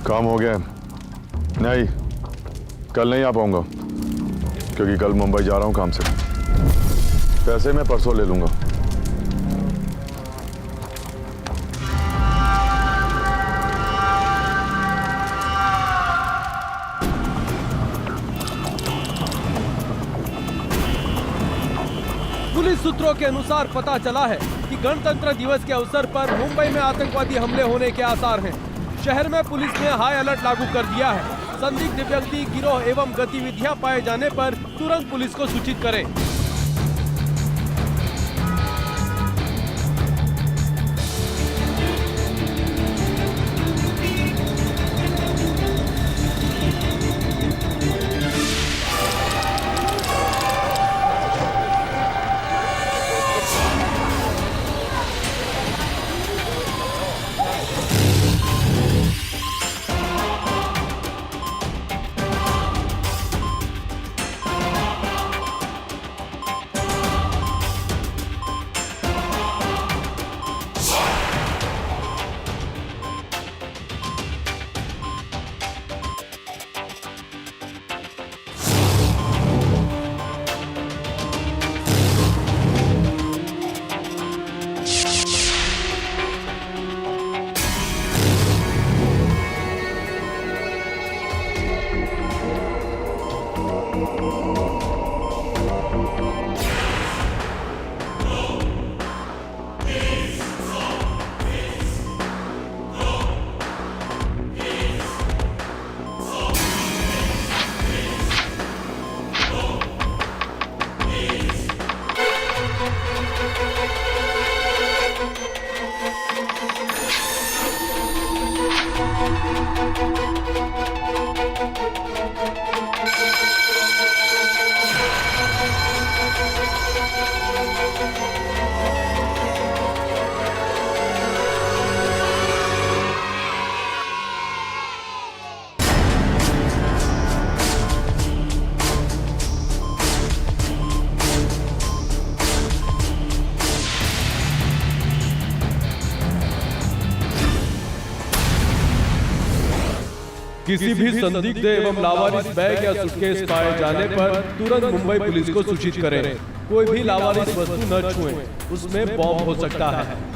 काम हो गया है? नहीं, कल नहीं आ पाऊंगा क्योंकि कल मुंबई जा रहा हूं काम से। पैसे मैं परसों ले लूंगा। पुलिस सूत्रों के अनुसार पता चला है कि गणतंत्र दिवस के अवसर पर मुंबई में आतंकवादी हमले होने के आसार हैं। शहर में पुलिस ने हाई अलर्ट लागू कर दिया है। संदिग्ध व्यक्ति, गिरोह एवं गतिविधियां पाए जाने पर तुरंत पुलिस को सूचित करें। किसी भी संदिग्ध एवं लावारिस बैग या सूटकेस पाए जाने पर तुरंत मुंबई पुलिस को सूचित करें। कोई भी लावारिस वस्तु न छुएं, उसमें बॉम्ब हो सकता है।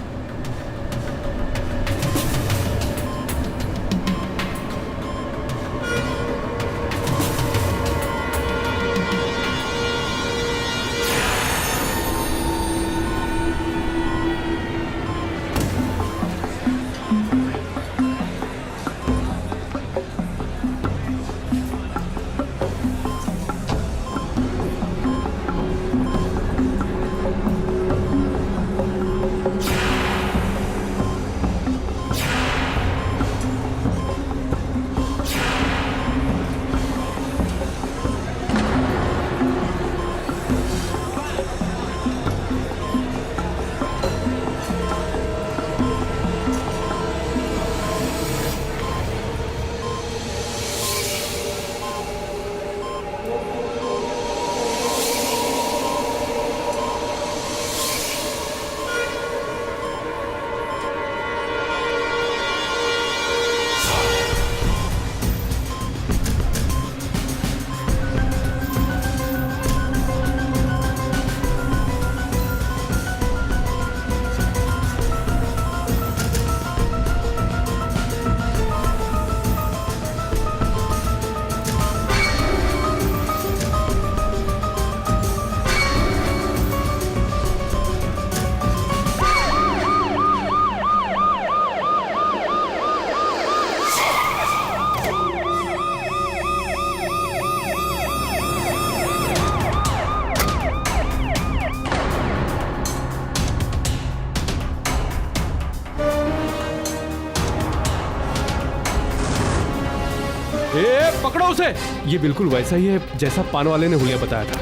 पकड़ो उसे। ये बिल्कुल वैसा ही है जैसा पान वाले ने हुलिया बताया था।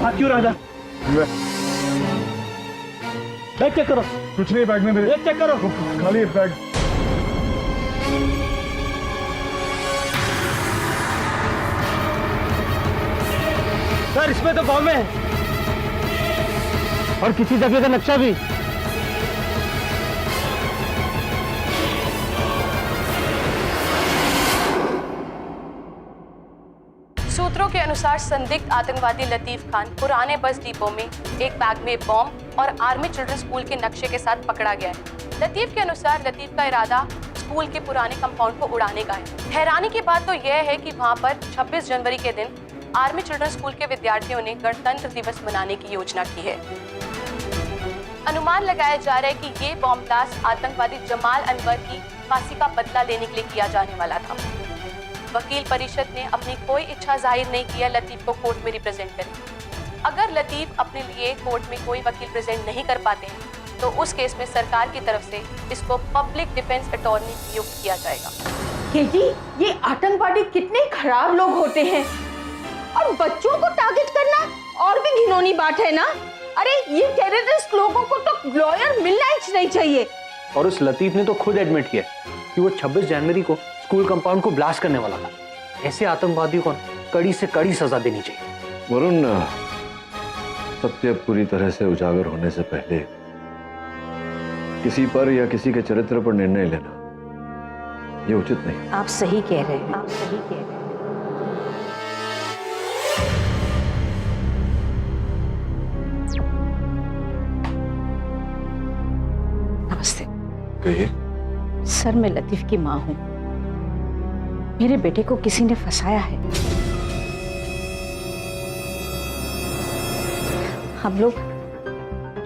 हाथ क्यों राजा? बैठ चेक करो। कुछ नहीं बैग में मेरे। ये चेक करो। खाली है बैग। सर इसमें तो बॉम्ब है और किसी जगह का नक्शा भी। सूत्रों के अनुसार संदिग्ध आतंकवादी लतीफ खान पुराने बस डिपो में एक बैग में बॉम्ब और आर्मी चिल्ड्रन स्कूल के नक्शे के साथ पकड़ा गया है। लतीफ के अनुसार लतीफ का इरादा स्कूल के पुराने कंपाउंड को उड़ाने का है। हैरानी की बात तो यह है कि वहां पर 26 जनवरी के दिन आर्मी चिल्ड्रन स्कूल के विद्यार्थियों ने गणतंत्र दिवस मनाने की योजना की है। अनुमान लगाया जा रहा है कि ये बॉम्ब ब्लास्ट आतंकवादी जमाल अनवर की फांसी का बदला लेने के लिए किया जाने वाला था। वकील परिषद ने अपनी कोई इच्छा जाहिर नहीं किया लतीफ को कोर्ट में रिप्रेजेंट करें। अगर लतीफ अपने लिए कोर्ट में कोई वकील प्रेजेंट नहीं कर पाते हैं तो उस केस में सरकार की तरफ से इसको पब्लिक डिफेंस अटॉर्नी नियुक्त किया जाएगा। केजी, ये आतंकवादी कितने खराब लोग होते हैं और बच्चों को टारगेट करना और भी घिनौनी बात है ना। अरे ये टेररिस्ट लोगों को तो लॉयर मिलना ही नहीं चाहिए। और उस लतीफ ने तो खुद एडमिट किया कि वो 26 जनवरी को स्कूल कंपाउंड को ब्लास्ट करने वाला था। ऐसे आतंकवादियों को कड़ी से कड़ी सजा देनी चाहिए। वरुण, सत्य पूरी तरह से उजागर होने से पहले किसी पर या किसी के चरित्र पर निर्णय लेना ये उचित नहीं। आप सही कह रहे हैं, आप सही कह रहे हैं। नमस्ते। कहिए। सर, मैं लतीफ की माँ हूँ। मेरे बेटे को किसी ने फंसाया है। हम लोग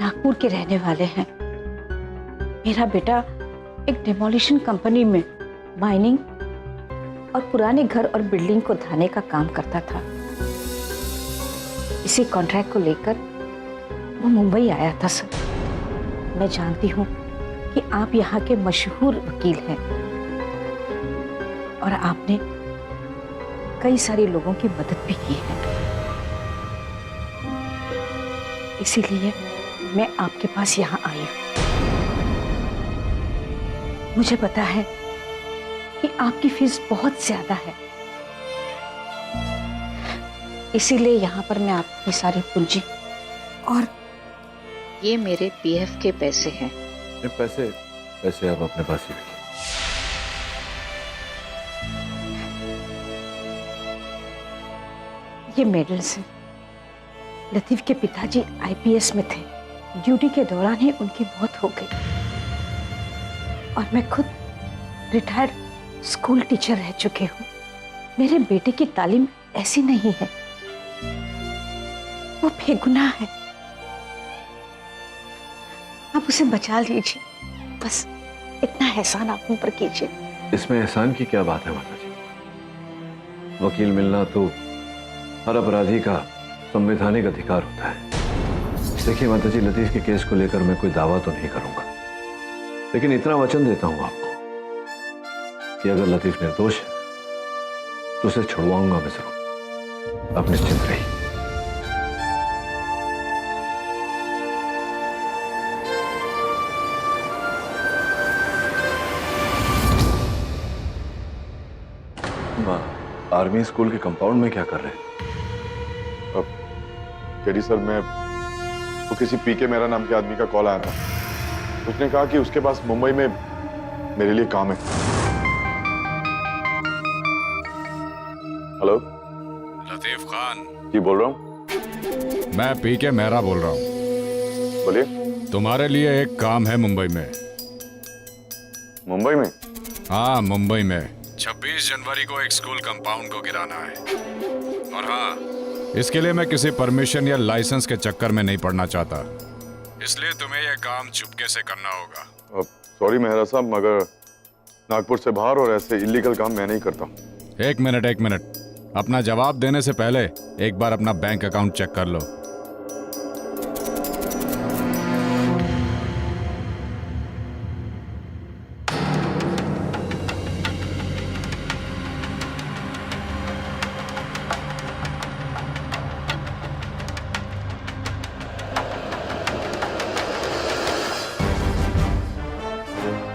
नागपुर के रहने वाले हैं। मेरा बेटा एक डिमोलिशन कंपनी में माइनिंग और पुराने घर और बिल्डिंग को ढाने का काम करता था। इसी कॉन्ट्रैक्ट को लेकर वो मुंबई आया था। सर, मैं जानती हूँ कि आप यहाँ के मशहूर वकील हैं और आपने कई सारे लोगों की मदद भी की है। इसीलिए मैं आपके पास यहाँ आई हूँ। मुझे पता है कि आपकी फीस बहुत ज्यादा है, इसीलिए यहाँ पर मैं आपकी सारी पूंजी और ये मेरे पीएफ के पैसे हैं। ये पैसे आप अपने पास ही रखिए। ये मेडल्स हैं। लतीफ के पिताजी आईपीएस में थे। ड्यूटी के दौरान ही उनकी मौत हो गई और मैं खुद रिटायर्ड स्कूल टीचर रह चुकी हूँ। मेरे बेटे की तालीम ऐसी नहीं है, वो बेगुनाह है। आप उसे बचा लीजिए, बस इतना एहसान आप मुझ पर कीजिए। इसमें एहसान की क्या बात है माता जी? वकील मिलना तो हर अपराधी का संवैधानिक अधिकार होता है। देखिए माता जी, लतीफ के केस को लेकर मैं कोई दावा तो नहीं करूंगा, लेकिन इतना वचन देता हूं आपको कि अगर लतीफ निर्दोष है तो उसे छुड़वाऊंगा मैं जरूर। आप निश्चिंत रहिए। आर्मी स्कूल के कंपाउंड में क्या कर रहे हैं? अब केडी सर, मैं वो किसी पीके मेरा नाम के आदमी का कॉल आया था। उसने कहा कि उसके पास मुंबई में मेरे लिए काम है। हेलो, लतीफ खान जी बोल रहा हूँ। मैं पीके मेहरा बोल रहा हूँ। बोलिए। तुम्हारे लिए एक काम है मुंबई में। मुंबई में? हाँ, मुंबई में 26 जनवरी को एक स्कूल कंपाउंड को गिराना है। और हाँ, इसके लिए मैं किसी परमिशन या लाइसेंस के चक्कर में नहीं पड़ना चाहता, इसलिए तुम्हें यह काम चुपके से करना होगा। सॉरी मेहरा साहब, मगर नागपुर से बाहर और ऐसे इलीगल काम मैं नहीं करता। एक मिनट, अपना जवाब देने से पहले एक बार अपना बैंक अकाउंट चेक कर लो।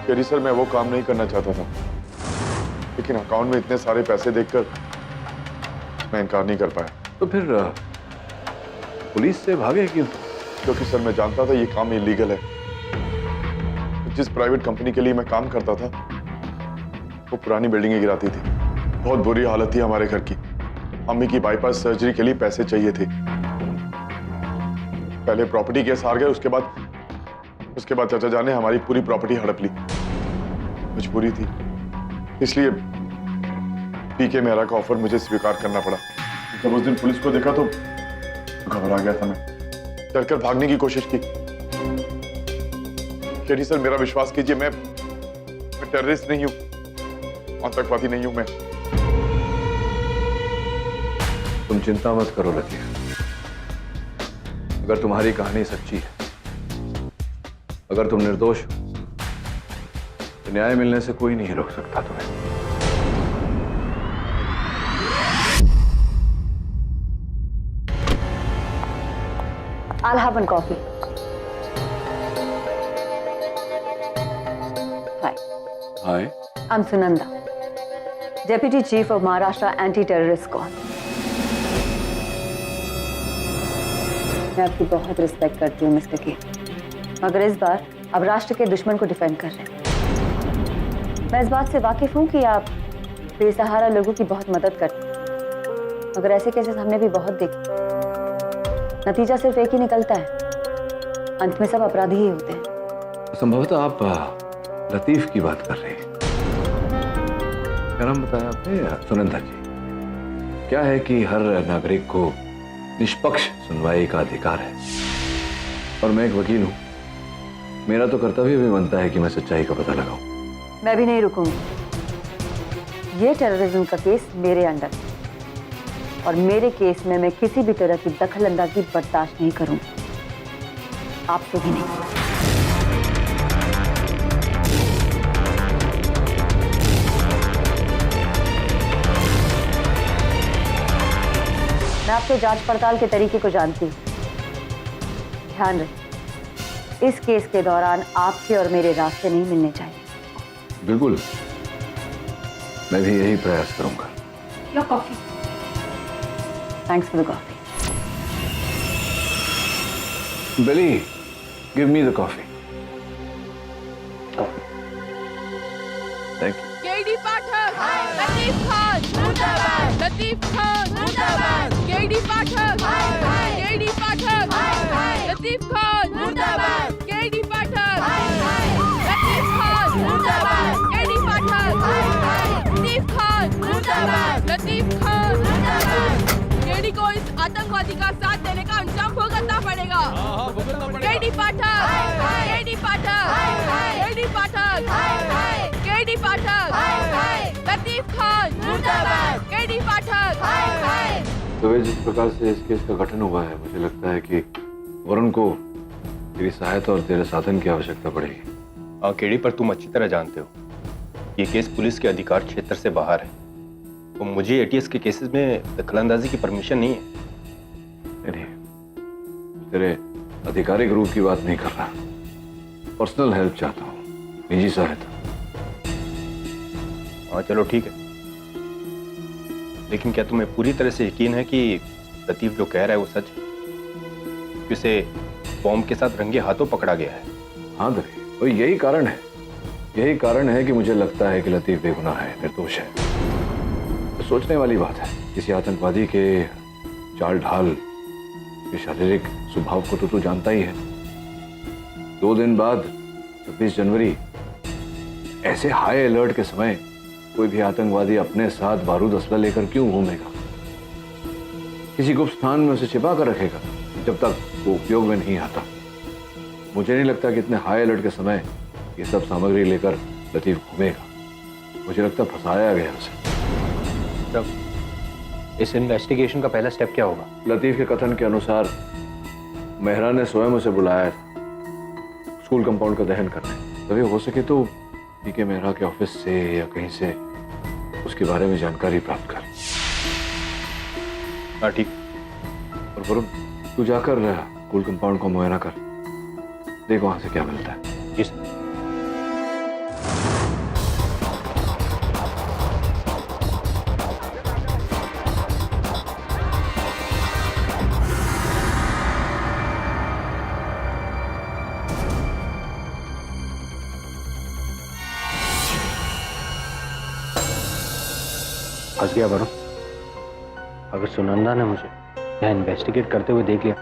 कह सर मैं वो काम नहीं करना चाहता था, लेकिन अकाउंट में इतने सारे पैसे देखकर मैं इनकार नहीं कर पाया। तो फिर पुलिस से भागे क्यों? क्योंकि सर मैं जानता था ये काम इलीगल है। जिस प्राइवेट कंपनी के लिए मैं काम करता था वो पुरानी बिल्डिंगें गिराती थी। बहुत बुरी हालत थी हमारे घर की। अम्मी की बाईपास सर्जरी के लिए पैसे चाहिए थे। पहले प्रॉपर्टी केस हार गए, उसके बाद चाचा जान ने हमारी पूरी प्रॉपर्टी हड़प ली। मजबूरी थी, इसलिए पीके मेहरा का ऑफर मुझे स्वीकार करना पड़ा। जब उस दिन पुलिस को देखा तो घबरा गया था मैं, डरकर भागने की कोशिश की। केडी सर मेरा विश्वास कीजिए, मैं टेररिस्ट नहीं हूं, आतंकवादी नहीं हूं मैं। तुम चिंता मत करो लतीफ, अगर तुम्हारी कहानी सच्ची है, अगर तुम निर्दोष हो, तो न्याय मिलने से कोई नहीं रोक सकता तुम्हें। I'll have one coffee. Hi, hi, I'm Sunanda, Deputy Chief of Maharashtra Anti-Terrorist Squad. मैं आपकी बहुत रिस्पेक्ट करती हूँ मिस्टर के, मगर इस बार अब राष्ट्र के दुश्मन को डिफेंड कर रहे हैं। मैं इस बात से वाकिफ हूँ कि आप बेसहारा लोगों की बहुत मदद करते हैं, मगर ऐसे केसेस हमने भी बहुत देखे। नतीजा सिर्फ एक ही निकलता है, अंत में सब अपराधी ही होते हैं। संभवतः आप लतीफ की बात कर रही हैं। क्या नाम बताया आपने? सुनंदा जी। क्या है कि हर नागरिक को निष्पक्ष सुनवाई का अधिकार है, और मैं एक वकील हूं, मेरा तो कर्तव्य भी बनता है कि मैं सच्चाई का पता लगाऊं। मैं भी नहीं रुकूंगी। ये टेररिज्म का केस मेरे अंडर है, और मेरे केस में मैं किसी भी तरह की दखलंदाजी बर्दाश्त नहीं करूंगी, आपसे भी नहीं। मैं आपके जांच पड़ताल के तरीके को जानती हूँ। ध्यान रखें, इस केस के दौरान आपके और मेरे रास्ते नहीं मिलने चाहिए। बिल्कुल, मैं भी यही प्रयास करूंगा। Your coffee. Thanks for the coffee. Billy, give me the coffee. Thank you. KD Pathak, Latif Khan, मुर्दाबाद, लतीफ खान, मुर्दाबाद, केडी पाठक, केडी पाठक, लतीफ खान, मुर्दाबाद, केडी पाठक, लतीफ खान, मुर्दाबाद, केडी पाठक, लतीफ खान, मुर्दाबाद, लतीफ खान, मुर्दाबाद। केडी को इस आतंकवादी का साथ देने का अंजाम भुगतना पड़ेगा। KD Pathak, KD Pathak, KD Pathak, KD Pathak, Latif Khan, मुर्दाबाद, केडी पाठक। तो जिस प्रकार से इस केस का गठन हुआ है, मुझे लगता है कि वरुण को तेरी सहायता और तेरे साधन की आवश्यकता पड़ेगी। हाँ केडी, पर तुम अच्छी तरह जानते हो ये केस पुलिस के अधिकार क्षेत्र से बाहर है, तो मुझे एटीएस के केसेस में दखलंदाजी की परमिशन नहीं है। नहीं, तेरे आधिकारिक रूप की बात नहीं कर रहा, पर्सनल हेल्प चाहता हूँ, निजी सहायता। हाँ चलो ठीक है, लेकिन क्या तुम्हें पूरी तरह से यकीन है कि लतीफ जो कह रहा है वो सच है, कि उसे बॉम्ब के साथ रंगे हाथों पकड़ा गया है? हाँ दरी, और यही कारण है कि मुझे लगता है कि लतीफ बेगुनाह है, निर्दोष है। तो सोचने वाली बात है, किसी आतंकवादी के चाल ढाल के शारीरिक स्वभाव को तो तू जानता ही है। 2 दिन बाद 26 जनवरी, ऐसे हाई अलर्ट के समय कोई भी आतंकवादी अपने साथ बारूद असला लेकर क्यों घूमेगा? किसी गुप्त स्थान में उसे छिपा कर रखेगा जब तक वो उपयोग में नहीं आता। मुझे नहीं लगता कि इतने हाई अलर्ट के समय ये सब सामग्री लेकर लतीफ घूमेगा। मुझे लगता फंसाया गया उसे। तब इस इन्वेस्टिगेशन का पहला स्टेप क्या होगा? लतीफ के कथन के अनुसार मेहरा ने स्वयं उसे बुलाया था स्कूल कंपाउंड का दहन करने। तभी हो सके तो पीके मेहरा के ऑफिस से या कहीं से उसके बारे में जानकारी प्राप्त कर। हाँ ठीक। और वरुण, तू जाकर स्कूल कंपाउंड को मुआयना कर, देख वहां से क्या मिलता है। जी सर। फंस गया वरुण। अगर सुनंदा ने मुझे यहाँ इन्वेस्टिगेट करते हुए देख लिया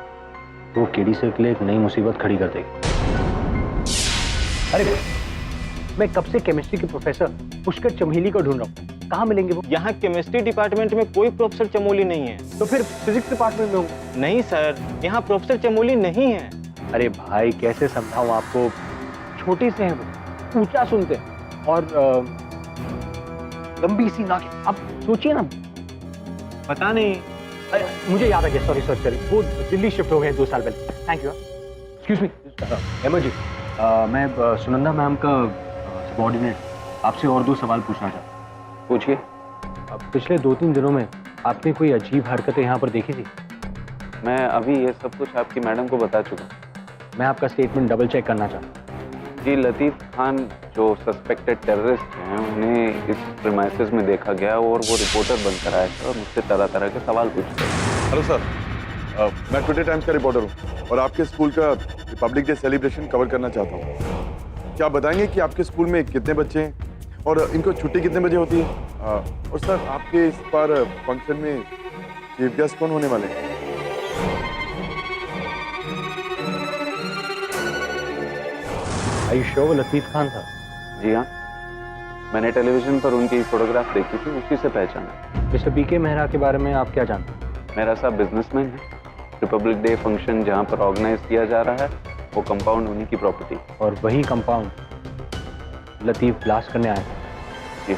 तो वो केडी सर के लिए एक नई मुसीबत खड़ी कर देगी। अरे मैं कब से केमिस्ट्री के प्रोफेसर पुष्कर चमेली को ढूंढ रहा हूँ, कहाँ मिलेंगे वो? यहाँ केमिस्ट्री डिपार्टमेंट में कोई प्रोफेसर चमोली नहीं है। तो फिर फिजिक्स डिपार्टमेंट में हूँ। नहीं सर, यहाँ प्रोफेसर चमोली नहीं है। अरे भाई कैसे समझाऊं आपको, छोटे से हैं वो, ऊंचा सुनते हैं और लंबी सी नाक। आप सोचिए ना। पता नहीं। अरे मुझे याद आ गया, सॉरी सॉरी, वो दिल्ली शिफ्ट हो गए 2 साल पहले। Thank you. एक्सक्यूज मी एमर जी, मैं सुनंदा मैम का सबॉर्डिनेट आपसे और 2 सवाल पूछना चाहता हूँ। पूछिए। पिछले 2-3 दिनों में आपने कोई अजीब हरकतें यहाँ पर देखी थी? मैं अभी ये सब कुछ आपकी मैडम को बता चुका। मैं आपका स्टेटमेंट डबल चेक करना चाहता हूँ। जी, लतीफ खान जो सस्पेक्टेड टेररिस्ट हैं उन्हें इस प्रीमाइसेस में देखा गया और वो रिपोर्टर बनकर आए थे और मुझसे तरह तरह के सवाल पूछते हैं। हेलो सर, मैं टुडे टाइम्स का रिपोर्टर हूँ और आपके स्कूल का रिपब्लिक डे सेलिब्रेशन कवर करना चाहता हूँ। क्या आप बताएंगे कि आपके स्कूल में कितने बच्चे हैं और इनको छुट्टी कितने बजे होती है? और सर, आपके इस बार फंक्शन में चीफ गेस्ट कौन होने वाले हैं? वो लतीफ खान था? जी हाँ, मैंने टेलीविजन पर उनकी फोटोग्राफ देखी थी, उसी से पहचाना। मिस्टर पीके मेहरा के बारे में आप क्या जानते हैं? मेरा साहब बिजनेसमैन है। रिपब्लिक डे फंक्शन जहाँ पर ऑर्गेनाइज किया जा रहा है वो कंपाउंड उन्हीं की प्रॉपर्टी। और वही कंपाउंड लतीफ ब्लास्ट करने आए थे? जी।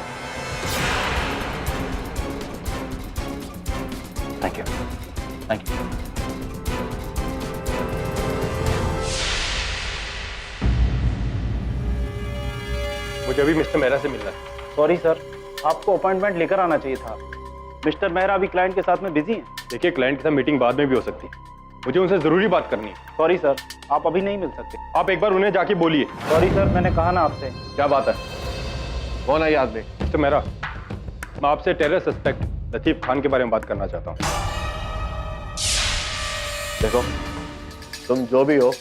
Thank you. Thank you. मुझे अभी मिस्टर मेहरा से मिलना है। सॉरी सर, आपको अपॉइंटमेंट लेकर आना चाहिए था। मिस्टर मेहरा अभी क्लाइंट के साथ में बिजी हैं। देखिए, क्लाइंट के साथ मीटिंग बाद में भी हो सकती है, मुझे उनसे जरूरी बात करनी है। सॉरी सर, आप अभी नहीं मिल सकते। आप एक बार उन्हें जाके बोलिए। सॉरी सर, मैंने कहा ना आपसे। क्या बात है? कौन है ये आदमी? मिस्टर मेहरा, मैं आपसे टेरर सस्पेक्ट लतीफ खान के बारे में बात करना चाहता हूँ। देखो, तुम जो भी हो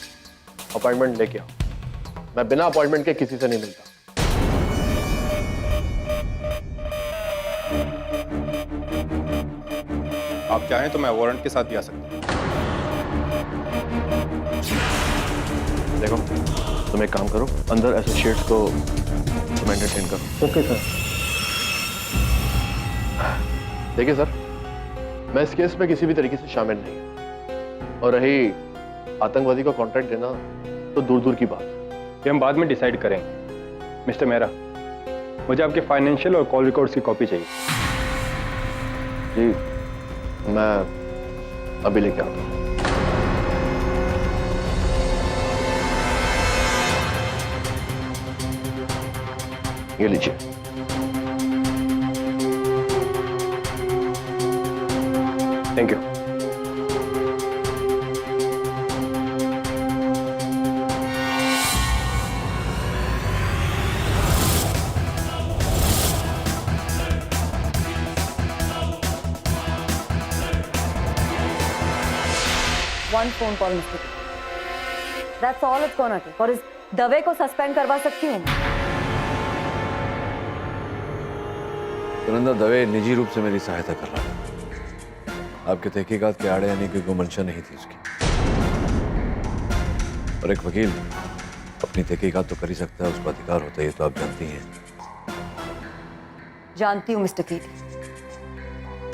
अपॉइंटमेंट लेके आओ। मैं बिना अपॉइंटमेंट के किसी से नहीं मिलता। आप चाहें तो मैं वारंट के साथ भी आ सकता हूँ। देखो, तुम एक काम करो, अंदर एसोसिएट्स को तुम एंटरटेन करो। Okay sir. देखिए सर, मैं इस केस में किसी भी तरीके से शामिल नहीं, और रही आतंकवादी को कॉन्ट्रैक्ट देना तो दूर दूर की बात। ये हम बाद में डिसाइड करेंगे। मिस्टर मेहरा, मुझे आपके फाइनेंशियल और कॉल रिकॉर्ड्स की कॉपी चाहिए। जी, मैं अभी लेके आता हूँ। ये लीजिए। Thank you. One phone call, Mr. P. That's all it's gonna take. और इस दवे को सस्पेंड करवा सकती हूँ। सुनंदा दवे निजी रूप से मेरी सहायता कर रहा है। आपके तहकीकात के आड़े आने की कोई मंशा नहीं थी उसकी। और एक वकील अपनी तहकीकात तो कर ही सकता है, उसका अधिकार होता है, ये तो आप जानती हैं। जानती हूँ मिस्टर कीटी,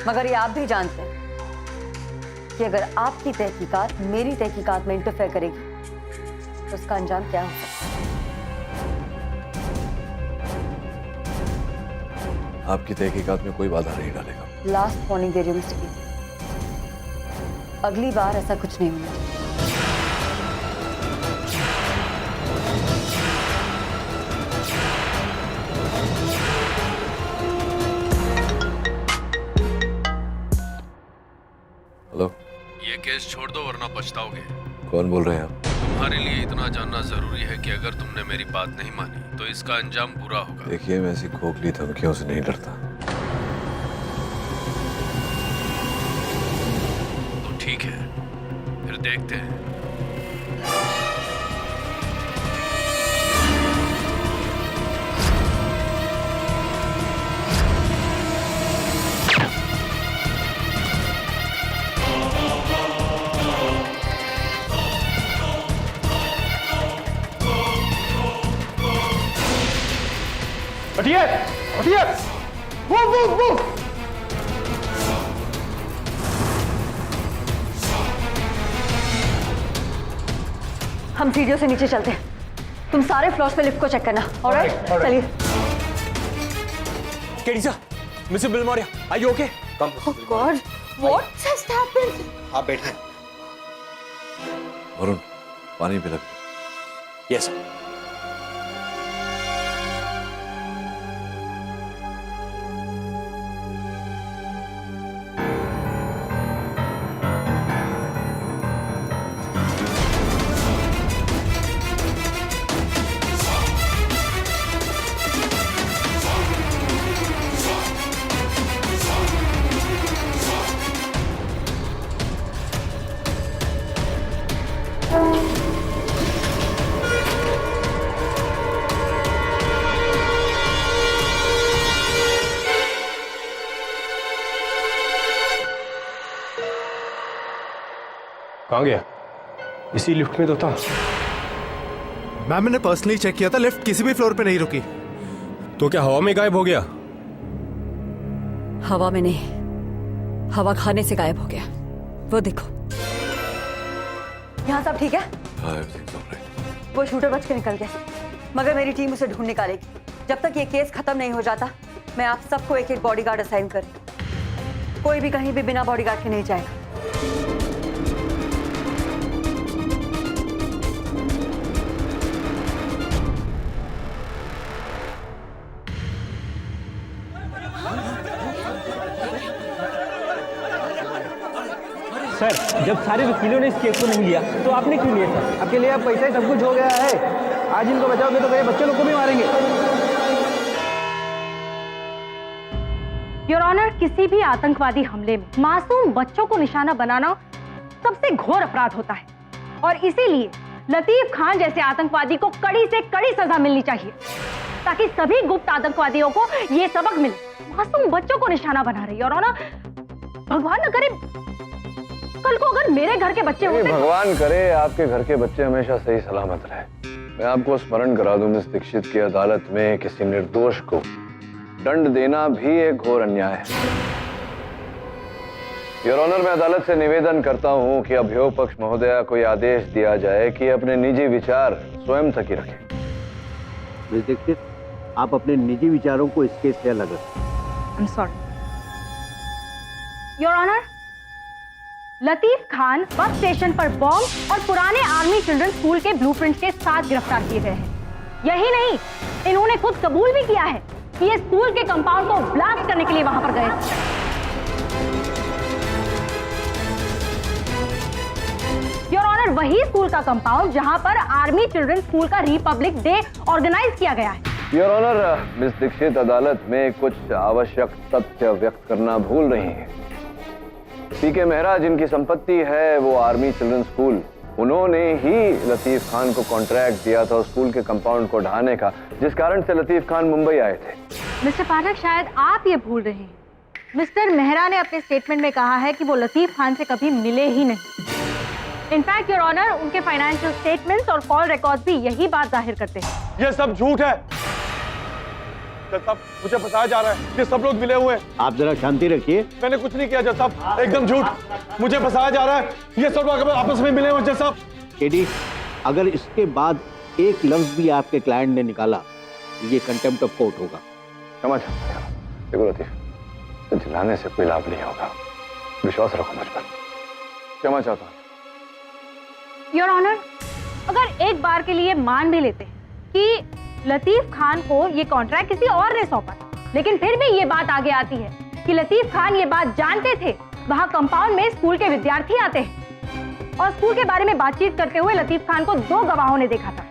मगर ये आप भी जानते हैं कि अगर आपकी तहकीकात मेरी तहकीकात में इंटरफेयर करेगी तो उसका अंजाम क्या हो सकता है। आपकी तहकीकात में कोई बाधा नहीं डालेगा। लास्ट वार्निंग दे रही हूँ मिस्टर कीटी, अगली बार ऐसा कुछ नहीं होना। हेलो, ये केस छोड़ दो वरना पछताओगे। कौन बोल रहे हैं आप? तुम्हारे लिए इतना जानना जरूरी है कि अगर तुमने मेरी बात नहीं मानी तो इसका अंजाम बुरा होगा। देखिए, मैं ऐसी खोखली धमकियों से नहीं डरता। तो ठीक है, फिर देखते हैं। हटिए हटिए, मूव मूव मूव। हम सीढ़ियों से नीचे चलते हैं, तुम सारे फ्लोर्स पे लिफ्ट को चेक करना। ऑलराइट, चलिए। केडिसा, mister Bilimoria, are you okay? Oh God, what has happened? आप बैठिए। वरुण, पानी पिला। यस। कहाँ गया? इसी लिफ्ट में तो था। मैम, मैंने पर्सनली चेक किया था, लिफ्ट किसी भी फ्लोर पे नहीं रुकी। तो क्या हवा में गायब हो गया? हवा में नहीं, हवा खाने से गायब हो गया। वो देखो, यहाँ सब ठीक है? वो शूटर बच के निकल गया, मगर मेरी टीम उसे ढूंढ निकालेगी। जब तक ये केस खत्म नहीं हो जाता, मैं आप सबको एक एक बॉडीगार्ड असाइन कर, कोई भी कहीं भी बिना बॉडीगार्ड के नहीं जाएगा। सर, जब सारे वकीलों ने इस केस को नहीं लिया तो आपने क्यों लिया सर? आपके लिए अब पैसा ही सब कुछ हो गया है। आज इनको बचाओगे तो मेरे बच्चे लोग को भी मारेंगे। योर ऑनर, किसी भी आतंकवादी हमले में मासूम बच्चों को निशाना बनाना सबसे घोर अपराध होता है और इसीलिए लतीफ खान जैसे आतंकवादी को कड़ी से कड़ी सजा मिलनी चाहिए ताकि सभी गुप्त आतंकवादियों को ये सबक मिले। मासूम बच्चों को निशाना बना रही है और ऑनर, भगवान न करे कल को अगर मेरे घर के बच्चे होते। भगवान करे आपके घर के बच्चे हमेशा सही सलामत रहे। मैं आपको स्मरण करा दूं, मिस दीक्षित की अदालत में किसी निर्दोष को दंड देना भी एक घोर अन्याय है। योर ऑनर, मैं अदालत से निवेदन करता हूं कि अभियोग पक्ष महोदया को यह आदेश दिया जाए कि अपने निजी विचार स्वयं तक ही रखें। मिस दीक्षित, आप अपने निजी विचारों को इस केस से अलग रखें। I'm sorry. Your honour, Latif Khan bus station पर बॉम्ब और पुराने आर्मी चिल्ड्रन स्कूल के ब्लूप्रिंट्स के साथ गिरफ्तार किए गए हैं। यही नहीं, इन्होंने खुद कबूल भी किया है कि ये स्कूल के कंपाउंड को ब्लास्ट करने के लिए वहां पर गए थे। योर ऑनर, वही स्कूल का कंपाउंड जहां पर आर्मी चिल्ड्रन स्कूल का रिपब्लिक डे ऑर्गेनाइज किया गया है। योर ऑनर, मिस दीक्षित अदालत में कुछ आवश्यक तथ्य व्यक्त करना भूल रही हैं। पीके मेहरा जिनकी संपत्ति है वो आर्मी चिल्ड्रन स्कूल, उन्होंने ही लतीफ खान को कॉन्ट्रैक्ट दिया था उस स्कूल के कंपाउंड को ढाने का, जिस कारण से लतीफ खान मुंबई आए थे। मिस्टर पाठक, शायद आप ये भूल रहे हैं, मिस्टर मेहरा ने अपने स्टेटमेंट में कहा है कि वो लतीफ खान से कभी मिले ही नहीं। इनफैक्ट योर ऑनर, उनके फाइनेंशियल स्टेटमेंट्स और कॉल रिकॉर्ड्स भी यही बात जाहिर करते हैं। ये सब झूठ है। जज साहब, मुझे फंसाया जा रहा है, ये सब लोग मिले हुए हैं। आप जरा शांति रखिए। मैंने कुछ नहीं किया जज साहब, एकदम झूठ। मुझे फंसाया जा रहा है, ये सब लोग आपस में मिले हुए जज साहब। केडी, अगर इसके बाद एक लफ्ज भी आपके क्लाइंट ने निकाला तो ये कंटेम्प्ट ऑफ कोर्ट होगा। क्षमा चाहता हूं। देखो लतीफ, तो चिल्लाने से कोई लाभ नहीं होगा, विश्वास रखो मुझ पर। क्षमा चाहता हूं। योर ऑनर, अगर एक बार के लिए मान भी लेते हैं कि लतीफ खान को ये कॉन्ट्रैक्ट किसी और ने सौंपा, लेकिन फिर भी ये बात आगे आती है कि लतीफ खान ये बात जानते थे वहां कंपाउंड में स्कूल के विद्यार्थी आते हैं और स्कूल के बारे में बातचीत करते हुए लतीफ खान को 2 गवाहों ने देखा था।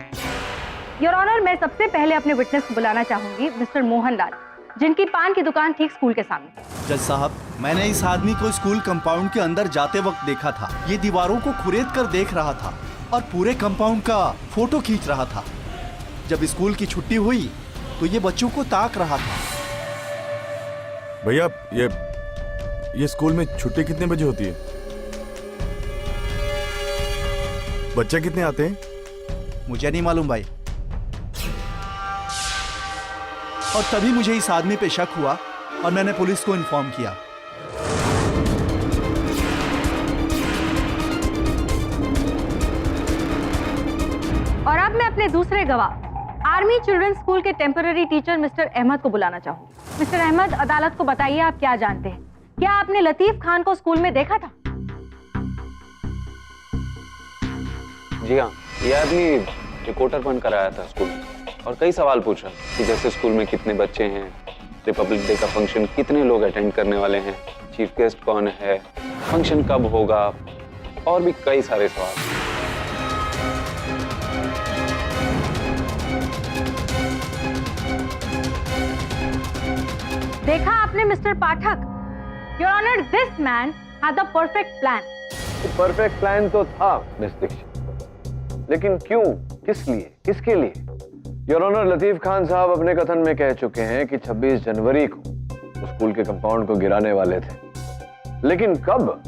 योर ऑनर, मैं सबसे पहले अपने विटनेस को बुलाना चाहूंगी, मिस्टर मोहन लाल, जिनकी पान की दुकान ठीक स्कूल के सामने। जज साहब, मैंने इस आदमी को स्कूल कंपाउंड के अंदर जाते वक्त देखा था। ये दीवारों को खुरेद कर देख रहा था और पूरे कंपाउंड का फोटो खींच रहा था। जब स्कूल की छुट्टी हुई तो ये बच्चों को ताक रहा था। भैया, ये स्कूल में छुट्टी कितने बजे होती है? बच्चे कितने आते हैं? मुझे नहीं मालूम भाई। और तभी मुझे इस आदमी पे शक हुआ और मैंने पुलिस को इन्फॉर्म किया। और अब मैं अपने दूसरे गवाह आर्मी चिल्ड्रन स्कूल के टेम्पररी टीचर मिस्टर अहमद को बुलाना चाहूंगी। मिस्टर अहमद, अदालत को बताइए आप क्या जानते हैं। क्या आपने लतीफ खान को स्कूल में देखा था? जी हाँ, ये आदमी रिपोर्टर बनकर आया था स्कूल में और कई सवाल पूछा कि जैसे स्कूल में कितने बच्चे हैं, रिपब्लिक डे का फंक्शन कितने लोग अटेंड करने वाले हैं, चीफ गेस्ट कौन है, फंक्शन कब होगा, और भी कई सारे सवाल। देखा आपने mister Pathak? Your honour, this man had the perfect plan. Perfect plan तो था मिस दीक्षित, लेकिन क्यों, किस लिए, किसके लिए? योर ऑनर, लतीफ खान साहब अपने कथन में कह चुके हैं कि 26 जनवरी को स्कूल के कंपाउंड को गिराने वाले थे, लेकिन कब,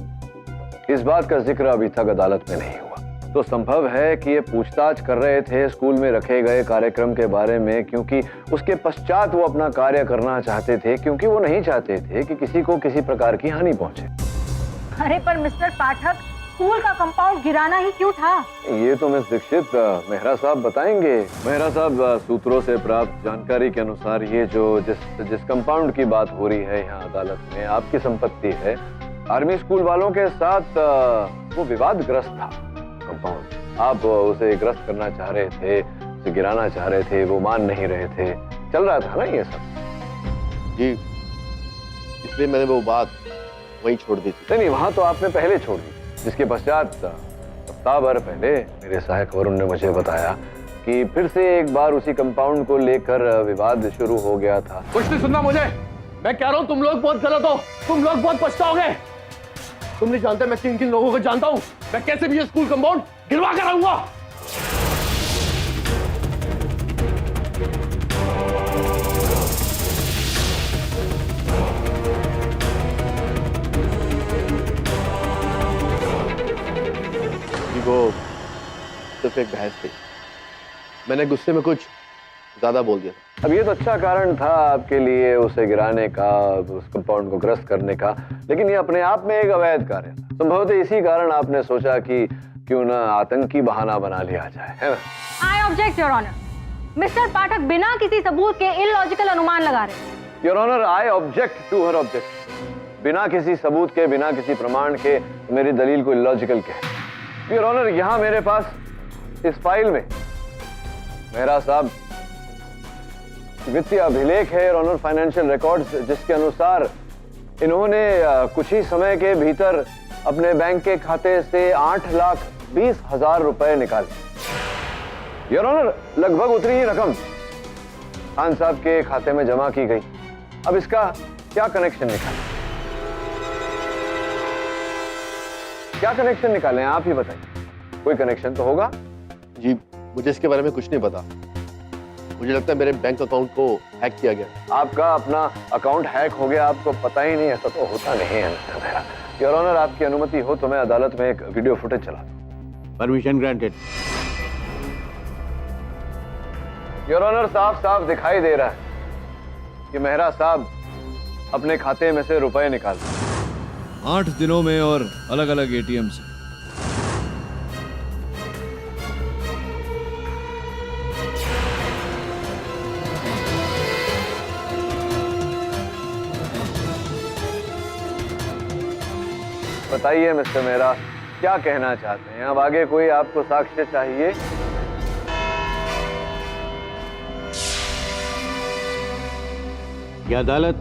इस बात का जिक्र अभी तक अदालत में नहीं हुआ। तो संभव है कि ये पूछताछ कर रहे थे स्कूल में रखे गए कार्यक्रम के बारे में, क्योंकि उसके पश्चात वो अपना कार्य करना चाहते थे, क्योंकि वो नहीं चाहते थे कि किसी को किसी प्रकार की हानि पहुंचे। अरे पर मिस्टर पाठक, स्कूल का कंपाउंड गिराना ही क्यों था? ये तो मिस दीक्षित मेहरा साहब बताएंगे। मेहरा साहब, सूत्रों से प्राप्त जानकारी के अनुसार ये जो जिस कंपाउंड की बात हो रही है यहाँ अदालत में, आपकी संपत्ति है। आर्मी स्कूल वालों के साथ वो विवादग्रस्त था कंपाउंड। आप उसे ग्रस्त करना चाह रहे थे, उसे गिराना चाह रहे थे, वो मान नहीं रहे थे, चल रहा था ना ये सब? जी, इसलिए मैंने वो बात वहीं छोड़ दी थी। नहीं, वहां तो आपने पहले छोड़ दी, जिसके पश्चात सप्ताह भर पहले मेरे सहायक वरुण ने मुझे बताया कि फिर से एक बार उसी कंपाउंड को लेकर विवाद शुरू हो गया था। कुछ नहीं सुनना मुझे, मैं कह रहा हूँ तुम लोग बहुत गलत हो, तुम लोग बहुत पछताओगे। तुम नहीं जानते मैं किन किन लोगों को जानता हूँ, मैं कैसे भी ये स्कूल कंपाउंड गिरवा कर आऊंगा। वो सिर्फ एक बहस थी, मैंने गुस्से में कुछ ज्यादा बोल दिया। अब ये तो अच्छा कारण था आपके लिए उसे गिराने का, उस कंपाउंड को ग्रस्त करने का, लेकिन ये अपने आप में एक अवैध कार्य था। संभवतः इसी कारण आपने सोचा कि क्यों ना आतंकी बहाना बना लिया जाए, है ना? I object your honour. Mister Pathak बिना किसी सबूत के इलॉजिकल अनुमान लगा रहे हैं। Your honour, I object to हर ऑब्जेक्ट। बिना किसी सबूत के, बिना किसी प्रमाण के मेरी दलील को इलॉजिकल कहे। योर ऑनर, यहाँ मेरे पास इस फाइल में मेहरा साहब वित्तीय अभिलेख है, योर ऑनर, फाइनेंशियल रिकॉर्ड्स, जिसके अनुसार इन्होंने कुछ ही समय के भीतर अपने बैंक के खाते से 8,20,000 रुपए निकाले। योर ऑनर, लगभग उतनी ही रकम खान साहब के खाते में जमा की गई। अब इसका क्या कनेक्शन निकालें? क्या कनेक्शन निकालें, आप ही बताइए। कोई कनेक्शन तो होगा। जी, मुझे इसके बारे में कुछ नहीं पता। मुझे लगता है मेरे बैंक अकाउंट को हैक किया गया। आपका अपना अकाउंट हैक हो गया, आपको पता ही नहीं? ऐसा तो होता नहीं है मेरा। योर ऑनर, आपकी अनुमति हो तो मैं अदालत में एक वीडियो फुटेज चला दूं। Permission granted. योर ऑनर, साफ साफ दिखाई दे रहा है कि मेहरा साहब अपने खाते में से रुपए निकाल 8 दिनों में और अलग अलग एटीएम से। बताइए मिस्टर मेहरा, क्या कहना चाहते हैं? अब आगे कोई आपको साक्ष्य चाहिए? यह अदालत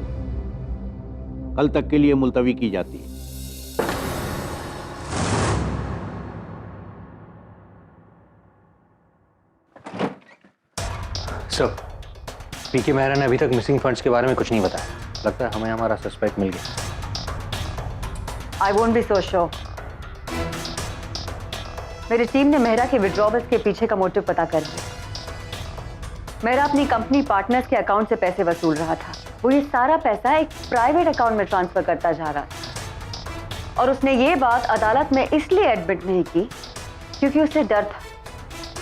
कल तक के लिए मुलतवी की जाती है। सर, पीके मेहरा ने अभी तक मिसिंग फंड्स के बारे में कुछ नहीं बताया। लगता है हमें हमारा सस्पेक्ट मिल गया। I won't be so sure. मेरी टीम ने मेहरा के विड्रॉवल्स के पीछे का मोटिव पता कर लिया। मेहरा अपनी कंपनी पार्टनर्स के अकाउंट से पैसे वसूल रहा था। वो ये सारा पैसा एक प्राइवेट अकाउंट में ट्रांसफर करता जा रहा था और उसने ये बात अदालत में इसलिए एडमिट नहीं की क्योंकि उसे डर था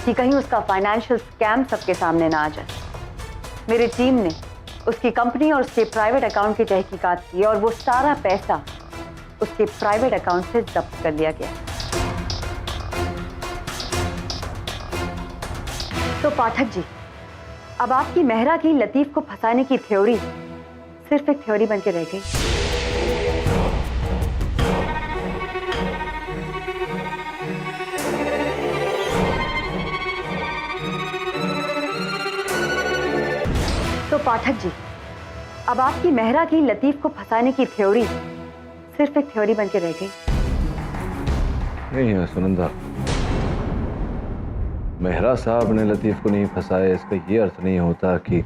कि कहीं उसका फाइनेंशियल स्कैम सबके सामने ना आ जाए। मेरी टीम ने उसकी कंपनी और उसके प्राइवेट अकाउंट की तहकीकात की और वो सारा पैसा उसके प्राइवेट अकाउंट से जब्त कर लिया गया। तो पाठक जी, अब आपकी मेहरा की लतीफ को फंसाने की थ्योरी सिर्फ एक थ्योरी बन के रह गई। तो पाठक जी, अब आपकी मेहरा की लतीफ को फंसाने की थ्योरी सिर्फ एक थ्योरी बन के रह गई। नहीं है सुनंदा, मेहरा साहब ने लतीफ को नहीं फंसाया, इसका ये अर्थ नहीं होता कि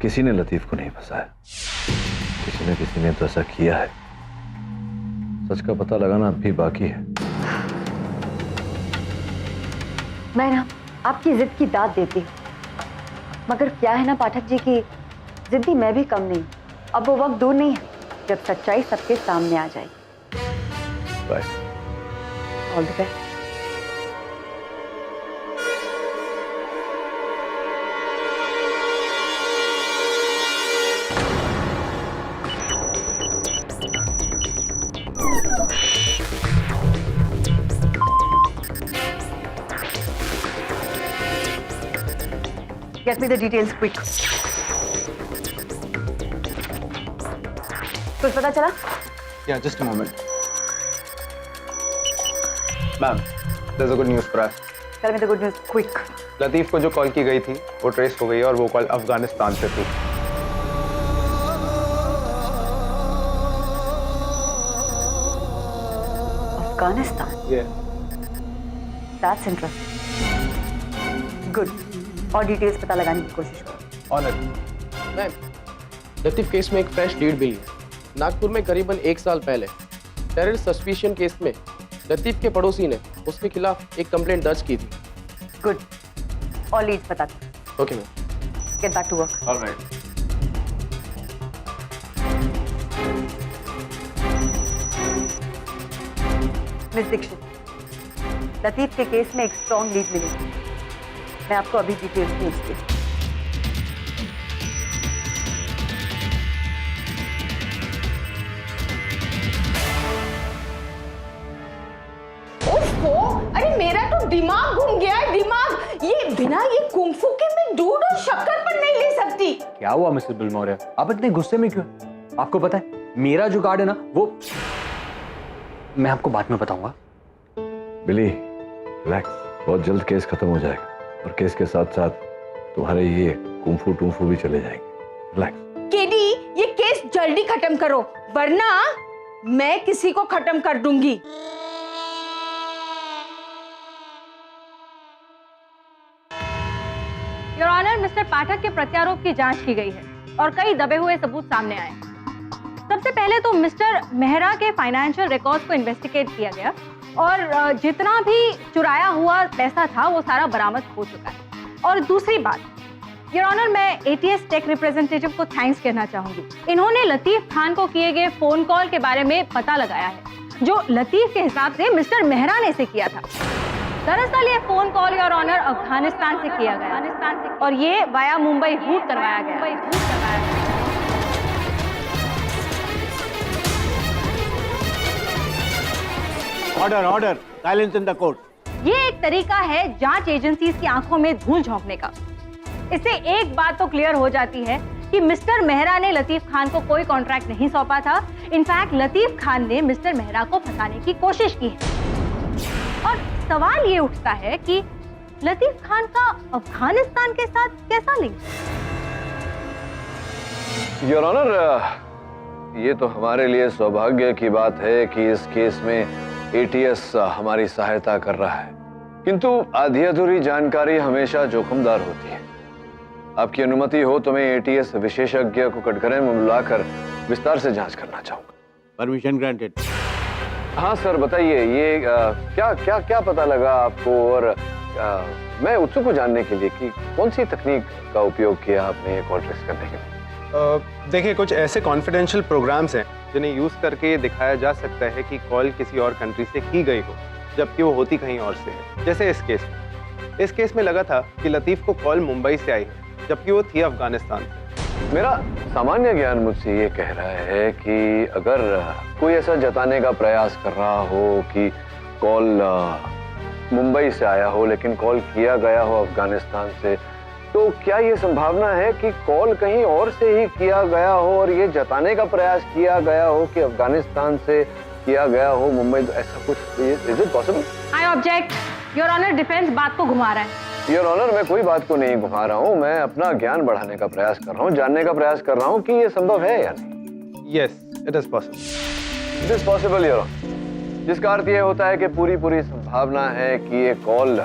किसी ने लतीफ को नहीं फंसाया। किसी ने तो ऐसा किया है। सच का पता लगाना अब भी बाकी है। मैं ना आपकी जिद की दाद देती हूँ, मगर क्या है ना पाठक जी की जिद्दी मैं भी कम नहीं। अब वो वक्त दूर नहीं है जब सच्चाई सबके सामने आ जाएगी। Bye. All the best. Get me the details quick. कुछ पता चला? Yeah, just a moment. Ma'am, there's a good news for us. Tell me the good news quick. Latif को जो कॉल की गई थी वो ट्रेस हो गई है और वो कॉल अफगानिस्तान से थी। Afghanistan? Yeah. That's interesting. Good. और डिटेल्स पता लगाने की कोशिश करो। On it. Ma'am, Latif case में एक फ्रेश लीड मिली है। नागपुर में करीबन 1 साल पहले टेरर सस्पिशन केस में लतीफ के पड़ोसी ने उसके खिलाफ एक कंप्लेंट दर्ज की थी। गुड। और लीड्स बता दो। Okay ma'am. Get back to work. Alright. Miss Dikshit, Latif के केस में एक स्ट्रॉन्ग लीड मिली। मैं आपको अभी डिटेल्स भेजती हूँ। अरे मेरा तो दिमाग घूम गया है, दिमाग। ये बिना ये कुंफू के मैं दूध और शक्कर पर नहीं ले सकती। क्या हुआ मिसेस बिलमोरिया? आप इतने गुस्से में क्यों? आपको पता है मेरा जो कार्ड है ना वो मैं आपको बाद में बताऊंगा। बिली, रिलैक्स, बहुत जल्द केस खत्म हो जाएगा और केस के साथ साथ तुम्हारे ये कुंफू टूंफू भी चले जाएंगे। रिलैक्स। केडी, ये केस जल्दी खत्म करो वरना मैं किसी को खत्म कर दूंगी। योर ऑनर, मिस्टर पाठक के प्रत्यारोप की जांच की गई है और कई दबे हुए सबूत सामने आए। सबसे पहले तो मिस्टर मेहरा के फाइनेंशियल रिकॉर्ड्स को इन्वेस्टिगेट किया गया और जितना भी चुराया हुआ पैसा था वो सारा बरामद हो चुका है। और दूसरी बात, योर ऑनर, मैं एटीएस टेक रिप्रेजेंटेटिव को थैंक्स कहना चाहूंगी। इन्होंने लतीफ खान को किए गए फोन कॉल के बारे में पता लगाया है जो लतीफ के हिसाब से मिस्टर मेहरा ने इसे किया था। दरअसल ये phone call your honour Afghanistan से किया गया और ये वाया मुंबई रूट करवाया गया। Order order, silence in the court. ये एक तरीका है जांच एजेंसीज की आंखों में धूल झोंकने का। इससे एक बात तो क्लियर हो जाती है कि मिस्टर मेहरा ने लतीफ खान को कोई कॉन्ट्रैक्ट नहीं सौंपा था। इनफैक्ट लतीफ खान ने मिस्टर मेहरा को फंसाने की कोशिश की है। और सवाल ये उठता है कि लतीफ खान का अफगानिस्तान के साथ कैसा लिंक? योर ऑनर, ये तो हमारे लिए सौभाग्य की बात है कि इस केस में एटीएस हमारी सहायता कर रहा है, किंतु आधी अधूरी जानकारी हमेशा जोखिमदार होती है। आपकी अनुमति हो तो मैं एटीएस विशेषज्ञ को कटघरे में बुलाकर विस्तार से जांच करना चाहूंगा। Permission granted. हाँ सर, बताइए ये क्या क्या क्या पता लगा आपको, और मैं उत्सुक हूँ जानने के लिए कि कौन सी तकनीक का उपयोग किया आपने कॉल ट्रेस करने के लिए। देखिए, कुछ ऐसे कॉन्फिडेंशियल प्रोग्राम्स हैं जिन्हें यूज करके दिखाया जा सकता है कि कॉल किसी और कंट्री से की गई हो जबकि वो होती कहीं और से है। जैसे इस केस में लगा था कि लतीफ को कॉल मुंबई से आई है जबकि वो थी अफगानिस्तान से। मेरा सामान्य ज्ञान मुझसे ये कह रहा है कि अगर कोई ऐसा जताने का प्रयास कर रहा हो कि कॉल मुंबई से आया हो लेकिन कॉल किया गया हो अफगानिस्तान से, तो क्या ये संभावना है कि कॉल कहीं और से ही किया गया हो और ये जताने का प्रयास किया गया हो कि अफगानिस्तान से किया गया हो मुंबई? ऐसा कुछ is it possible? I object, your honour. Defence बात को घुमा रहा है। योर ऑनर, मैं कोई बात को नहीं घुमा रहा हूँ, मैं अपना ज्ञान बढ़ाने का प्रयास कर रहा हूँ, जानने का प्रयास कर रहा हूँ कि ये संभव है या नहीं। Yes, it is possible. It is possible your honour, जिसका अर्थ ये होता है कि पूरी संभावना है कि ये कॉल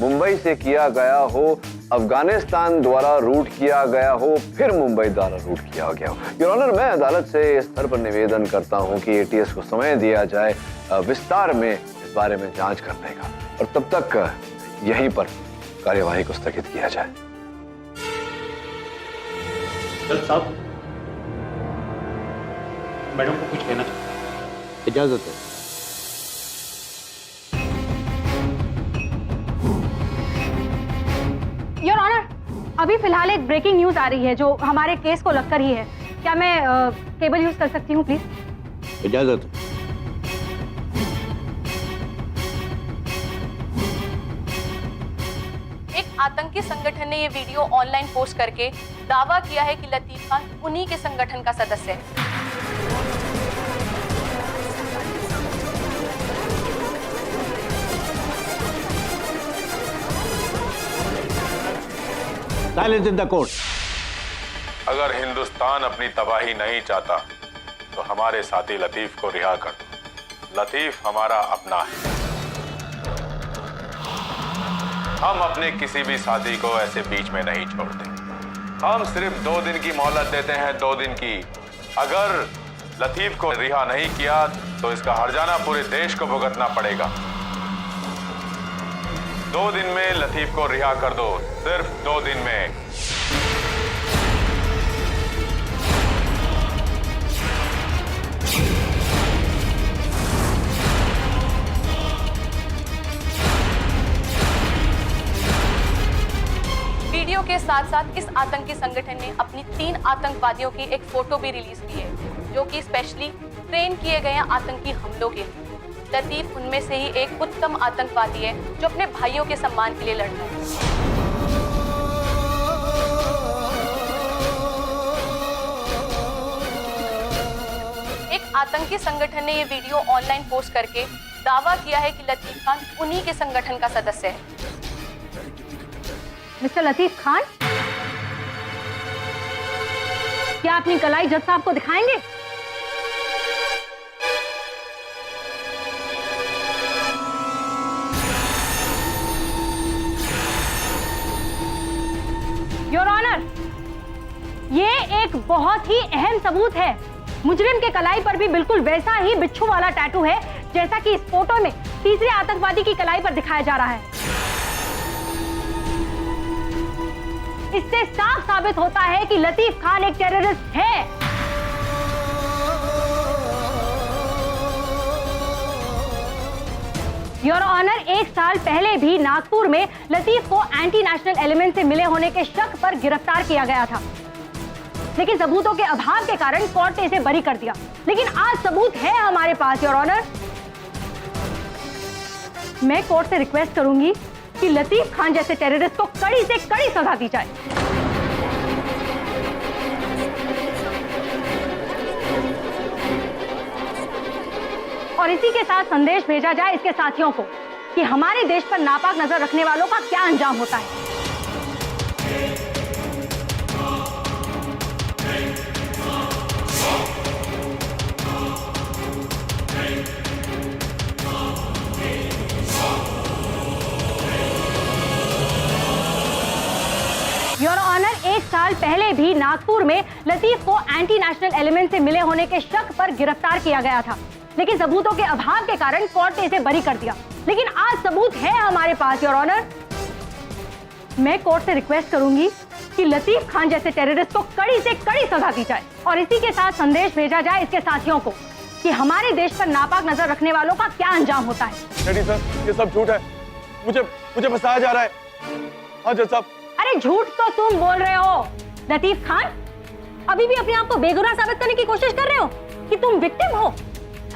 मुंबई से किया गया हो, अफगानिस्तान द्वारा रूट किया गया हो, फिर मुंबई द्वारा रूट किया गया हो। योर ऑनर, मैं अदालत से इस स्तर पर निवेदन करता हूं कि एटीएस को समय दिया जाए विस्तार में इस बारे में जांच करने का, और तब तक यहीं पर कार्यवाही को स्थगित किया जाए। जज साहब, मैडम को कुछ कहना चाहते हैं? इजाजत है। योर ऑनर, अभी फिलहाल एक ब्रेकिंग न्यूज आ रही है जो हमारे केस को लगकर ही है। क्या मैं केबल यूज कर सकती हूँ प्लीज? इजाजत है। एक आतंकी संगठन ने ये वीडियो ऑनलाइन पोस्ट करके दावा किया है कि लतीफ खान उन्हीं के संगठन का सदस्य है। Silence in the court. अगर हिंदुस्तान अपनी तबाही नहीं चाहता तो हमारे साथी लतीफ को रिहा कर दो। लतीफ हमारा अपना है। हम अपने किसी भी साथी को ऐसे बीच में नहीं छोड़ते। हम सिर्फ 2 दिन की मोहलत देते हैं, 2 दिन की। अगर लतीफ को रिहा नहीं किया तो इसका हर्जाना पूरे देश को भुगतना पड़ेगा। 2 दिन में लतीफ को रिहा कर दो, सिर्फ 2 दिन में। वीडियो के साथ साथ इस आतंकी संगठन ने अपनी 3 आतंकवादियों की एक फोटो भी रिलीज की है, जो कि स्पेशली ट्रेन किए गए आतंकी हमलों के लिए। लतीफ उनमें से ही एक उत्तम आतंकवादी है जो अपने भाइयों के सम्मान के लिए लड़ता है। एक आतंकी संगठन ने ये वीडियो ऑनलाइन पोस्ट करके दावा किया है कि लतीफ खान उन्हीं के संगठन का सदस्य है। मिस्टर लतीफ खान, क्या अपनी कलाई जज साहब को दिखाएंगे? योर ऑनर, ये एक बहुत ही अहम सबूत है। मुजरिम के कलाई पर भी बिल्कुल वैसा ही बिच्छू वाला टैटू है जैसा कि इस फोटो में तीसरे आतंकवादी की कलाई पर दिखाया जा रहा है। इससे साफ साबित होता है कि लतीफ खान एक टेररिस्ट है। योर ऑनर, 1 साल पहले भी नागपुर में लतीफ को एंटी नेशनल एलिमेंट से मिले होने के शक पर गिरफ्तार किया गया था, लेकिन सबूतों के अभाव के कारण कोर्ट ने इसे बरी कर दिया। लेकिन आज सबूत है हमारे पास योर ऑनर। मैं कोर्ट से रिक्वेस्ट करूंगी कि लतीफ खान जैसे टेररिस्ट को कड़ी से कड़ी सजा दी जाए। और इसी के साथ संदेश भेजा जाए इसके साथियों को कि हमारे देश पर नापाक नजर रखने वालों का क्या अंजाम होता है। योर ऑनर, 1 साल पहले भी नागपुर में लतीफ को एंटी नेशनल एलिमेंट से मिले होने के शक पर गिरफ्तार किया गया था, लेकिन सबूतों के अभाव के कारण कोर्ट ने इसे बरी कर दिया। लेकिन आज सबूत है हमारे पास योर ऑनर। मैं कोर्ट से रिक्वेस्ट करूंगी कि लतीफ खान जैसे टेररिस्ट को कड़ी से कड़ी सजा दी जाए और इसी के साथ संदेश भेजा जाए इसके साथियों को कि हमारे देश पर नापाक नजर रखने वालों का क्या अंजाम होता है। डैडी सर, ये सब झूठ है। मुझे फंसाया जा रहा है। हाँ जज साहब। अरे झूठ तो तुम बोल रहे हो लतीफ खान। अभी भी अपने आप को बेगुनाह साबित करने की कोशिश कर रहे हो कि तुम विक्टिम हो।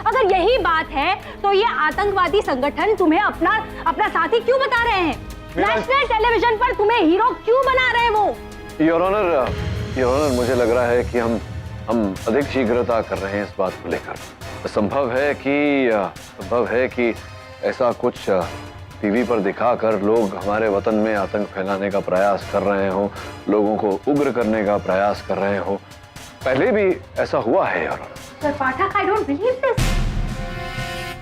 अगर यही बात है तो ये आतंकवादी संगठन तुम्हें अपना साथी क्यों बता रहे हैं? नेशनल टेलीविजन पर तुम्हें हीरो क्यों बना रहे हैं वो? योर ऑनर, मुझे लग रहा है कि हम अधिक शीघ्रता कर रहे हैं इस बात को लेकर। संभव है कि ऐसा कुछ टीवी पर दिखाकर लोग हमारे वतन में आतंक फैलाने का प्रयास कर रहे हो, लोगों को उग्र करने का प्रयास कर रहे हो। पहले भी ऐसा हुआ है your honour. Sir Pathak, I don't believe this.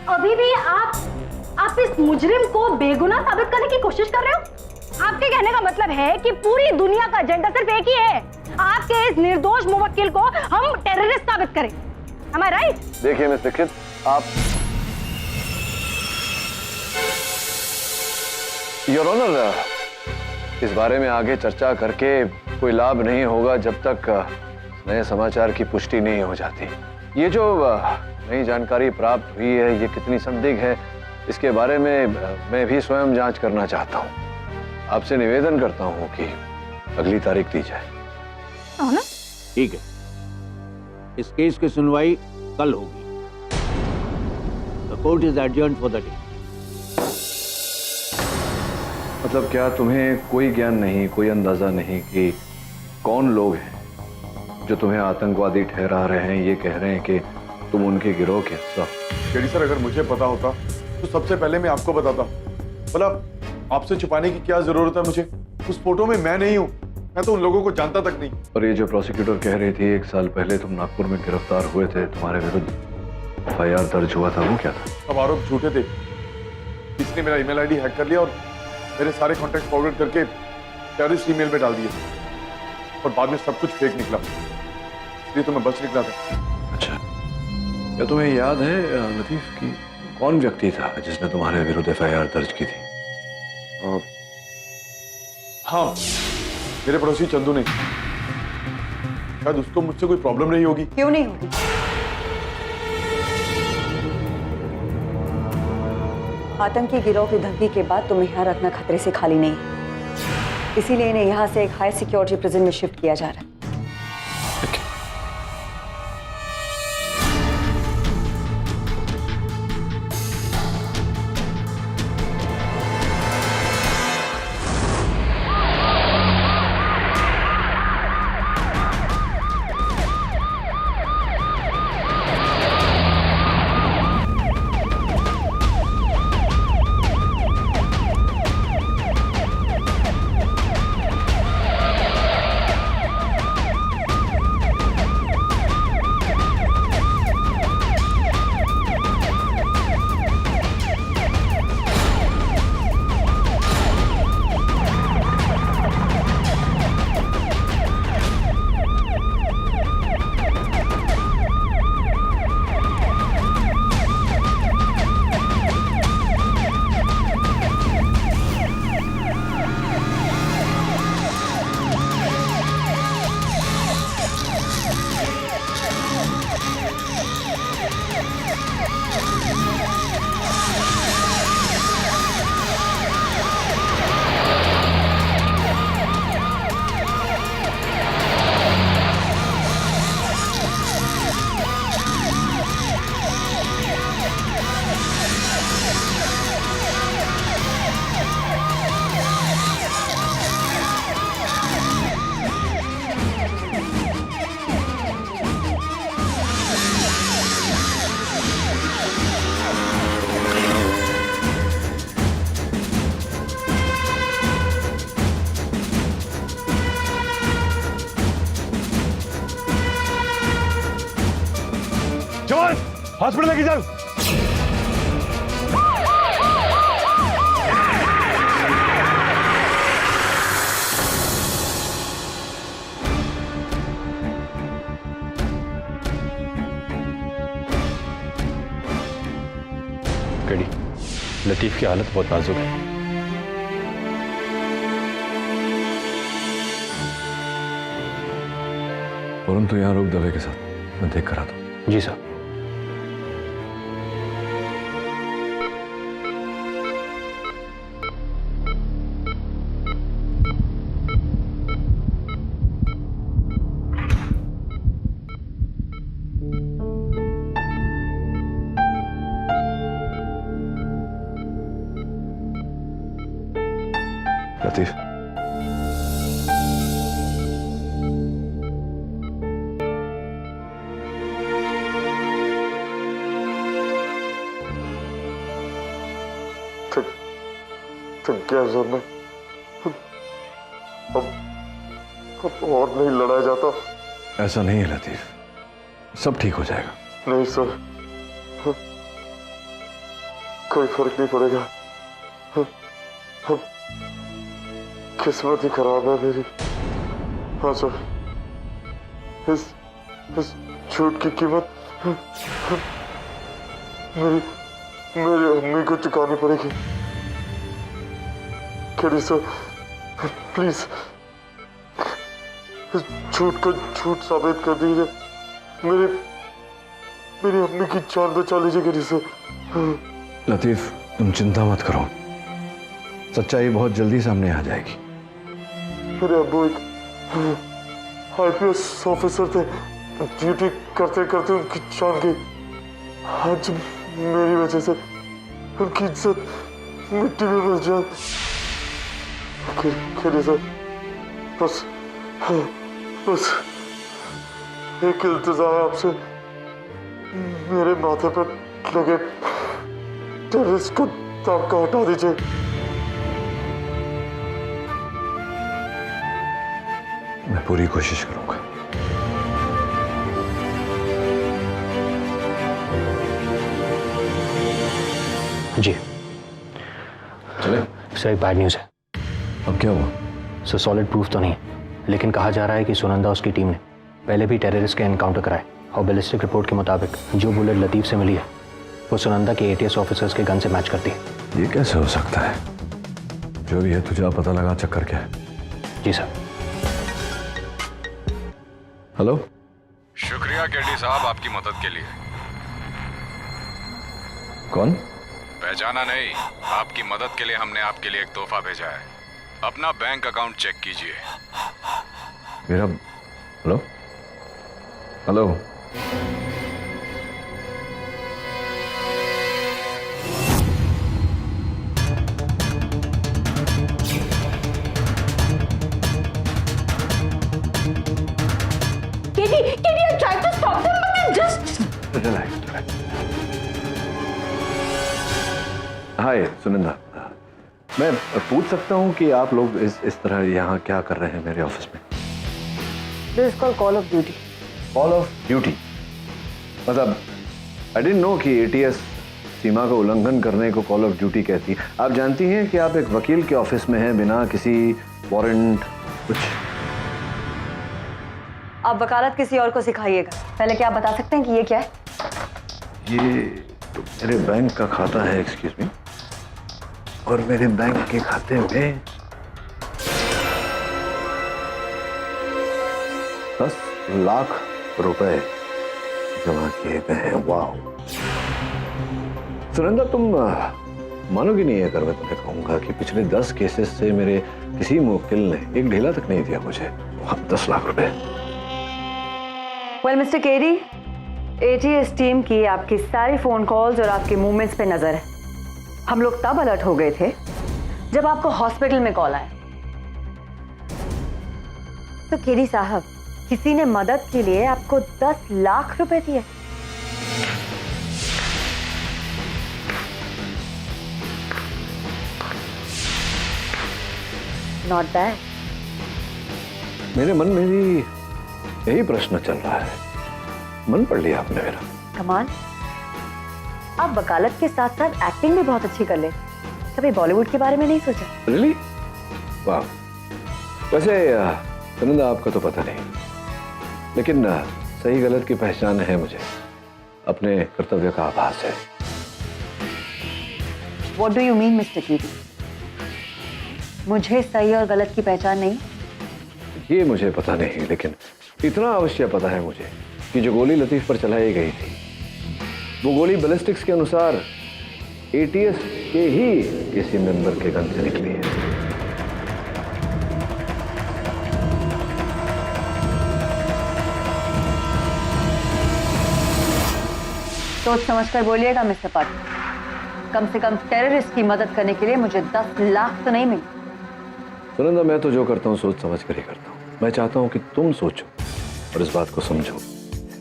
अभी भी आप इस मुजरिम को बेगुनाह साबित करने की कोशिश कर रहे हो? आपके कहने का मतलब है कि पूरी दुनिया का एजेंडा सिर्फ एक ही है, आपके इस निर्दोष मुवक्किल को हम टेररिस्ट साबित करें। Am I right? देखिए मिस दीक्षित, आप योर ऑनर, इस बारे में आगे चर्चा करके कोई लाभ नहीं होगा जब तक नए समाचार की पुष्टि नहीं हो जाती। ये जो नई जानकारी प्राप्त हुई है ये कितनी संदिग्ध है, इसके बारे में मैं भी स्वयं जांच करना चाहता हूँ। आपसे निवेदन करता हूँ कि अगली तारीख दी जाए। ठीक है, इस केस की सुनवाई कल होगी। The court is adjourned for the day. मतलब क्या तुम्हें कोई ज्ञान नहीं, कोई अंदाजा नहीं कि कौन लोग हैं जो तुम्हें आतंकवादी ठहरा रहे हैं, ये कह रहे हैं कि तुम उनके गिरोह के हिस्सा? केडी सर, अगर मुझे पता होता तो सबसे पहले मैं आपको बताता। मतलब आपसे छुपाने की क्या जरूरत है मुझे? उस फोटो में मैं नहीं हूँ, मैं तो उन लोगों को जानता तक नहीं। और ये जो प्रोसिक्यूटर कह रही थी 1 साल पहले तुम नागपुर में गिरफ्तार हुए थे, तुम्हारे विरुद्ध FIR दर्ज हुआ था, वो क्या था? सब आरोप झूठे थे। किसने मेरा ईमेल आईडी हैक कर लिया और मेरे सारे कॉन्टैक्ट फॉरवर्ड करके टेररिस्ट ईमेल में डाल दिए, और बाद में सब कुछ फेक निकला, इसलिए तो मैं बच निकला था। अच्छा, क्या तुम्हें याद है लतीफ कि कौन व्यक्ति था जिसने तुम्हारे विरुद्ध FIR दर्ज की थी? हाँ, मेरे पड़ोसी चंदू ने। शायद उसको मुझसे कोई प्रॉब्लम नहीं होगी। क्यों नहीं होगी? आतंकी गिरोह की धमकी के बाद तुम्हें यहाँ रखना खतरे से खाली नहीं, इसीलिए इन्हें यहाँ से एक हाई सिक्योरिटी प्रिजन में शिफ्ट किया जा रहा है। जवान, हॉस्पिटल लेके जाओ। केडी, लतीफ की हालत बहुत नाजुक है। परंतु यहाँ रोक दवे के साथ मैं देख कर आता हूँ। जी साहब। लतीफ, तो क्या सर मैं अब और नहीं लड़ाया जाता? ऐसा नहीं है लतीफ, सब ठीक हो जाएगा। नहीं सर, कोई फर्क नहीं पड़ेगा। अब किस्मत ही खराब है मेरी। हाँ सर, इस छूट की कीमत मेरी अम्मी को चुकानी पड़ेगी। केडी सर, प्लीज इस झूठ को झूठ साबित कर दीजिए। मेरी अम्मी की जान बचा लीजिए केडी सर। लतीफ, तुम चिंता मत करो, सच्चाई बहुत जल्दी सामने आ जाएगी। मेरे अब्बू एक IPS ऑफिसर थे, ड्यूटी करते करते उनकी जान गई। आज मेरी वजह से उनकी इज्जत मिट्टी में मिल जाए। केडी सर, बस एक इल्तिजा है आपसे, मेरे माथे पर लगे टेररिस्ट को दाग का हटा दीजिए। मैं पूरी कोशिश करूंगा। जी चले सर, एक बैड न्यूज़ है। अब क्या हुआ? सर सॉलिड प्रूफ तो नहीं, लेकिन कहा जा रहा है कि सुनंदा उसकी टीम ने पहले भी टेररिस्ट के एनकाउंटर कराए और बैलिस्टिक रिपोर्ट के मुताबिक जो बुलेट लतीफ से मिली है वो सुनंदा के ATS ऑफिसर्स के गन से मैच करती है। ये कैसे हो सकता है? जो भी है तुझे आप पता लगा चक्कर क्या है। जी सर। हेलो, शुक्रिया केडी साहब आपकी मदद के लिए। कौन? पहचाना नहीं, आपकी मदद के लिए हमने आपके लिए एक तोहफा भेजा है। अपना बैंक अकाउंट चेक कीजिए। मेरा hello hello Katie, I'm trying to stop them, but they just... relax. Hi Sunanda, मैं पूछ सकता हूँ कि आप लोग इस तरह यहाँ क्या कर रहे हैं मेरे ऑफिस में? This is called call of duty. Call of duty मतलब आई डिडंट नो कि ATS सीमा का उल्लंघन करने को कॉल ऑफ ड्यूटी कहती है। आप जानती हैं कि आप एक वकील के ऑफिस में हैं बिना किसी वारंट कुछ। आप वकालत किसी और को सिखाइएगा। पहले क्या आप बता सकते हैं कि ये क्या है? ये मेरे बैंक का खाता है, एक्सक्यूज मी, और मेरे बैंक के खाते में 10 लाख रुपए जमा किए गए हैं। वाह सुनंदा, तुम मानोगी नहीं अगर मैं तुम्हें कहूंगा कि पिछले 10 केसेस से मेरे किसी मुवक्किल ने एक ढीला तक नहीं दिया मुझे। 10 लाख रुपए। Well mister KD, ATS team की आपकी सारी फोन कॉल्स और आपके मूवमेंट्स पे नजर है। हम लोग तब अलर्ट हो गए थे जब आपको हॉस्पिटल में कॉल आया। तो केडी साहब, किसी ने मदद के लिए आपको 10 लाख रुपए दिए। Not bad. मेरे मन में भी यही प्रश्न चल रहा है। मन पढ़ लिया आपने मेरा। कमान, आप वकालत के साथ साथ एक्टिंग भी बहुत अच्छी कर ले। कभी बॉलीवुड के बारे में नहीं सोचा? रियली? वाह। वैसे सुनंदा, आपका तो पता नहीं, लेकिन सही गलत की पहचान है मुझे। अपने कर्तव्य का आभास है। What do you mean, mister KD? मुझे सही और गलत की पहचान नहीं? ये मुझे पता नहीं, लेकिन इतना अवश्य पता है मुझे कि जो गोली लतीफ पर चलाई गई थी वो गोली बैलिस्टिक्स के अनुसार ATS के ही किसी मेंबर के गन से निकली है। सोच समझकर बोलिएगा मिस्टर पाटिल। कम से कम टेररिस्ट की मदद करने के लिए मुझे 10 लाख तो नहीं मिले। सुनंदा, मैं तो जो करता हूँ सोच समझ कर ही करता हूँ। मैं चाहता हूँ कि तुम सोचो और इस बात को समझो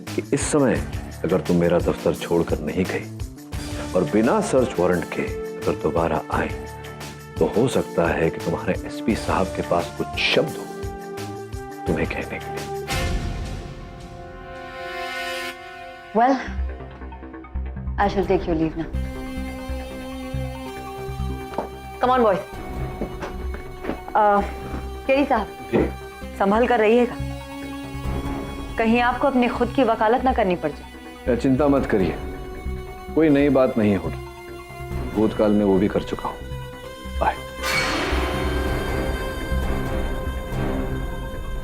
कि इस समय अगर तुम मेरा दफ्तर छोड़कर नहीं गई और बिना सर्च वारंट के अगर दोबारा आई तो हो सकता है कि तुम्हारे एसपी साहब के पास कुछ शब्द हो तुम्हें कहने के लिए। Well, I shall take your leave now. Come on, boys. केरी साहब, संभल कर रहिएगा, कहीं आपको अपनी खुद की वकालत ना करनी पड़ जाए। चिंता मत करिए, कोई नई बात नहीं होगी, भूतकाल में वो भी कर चुका हूं। Bye.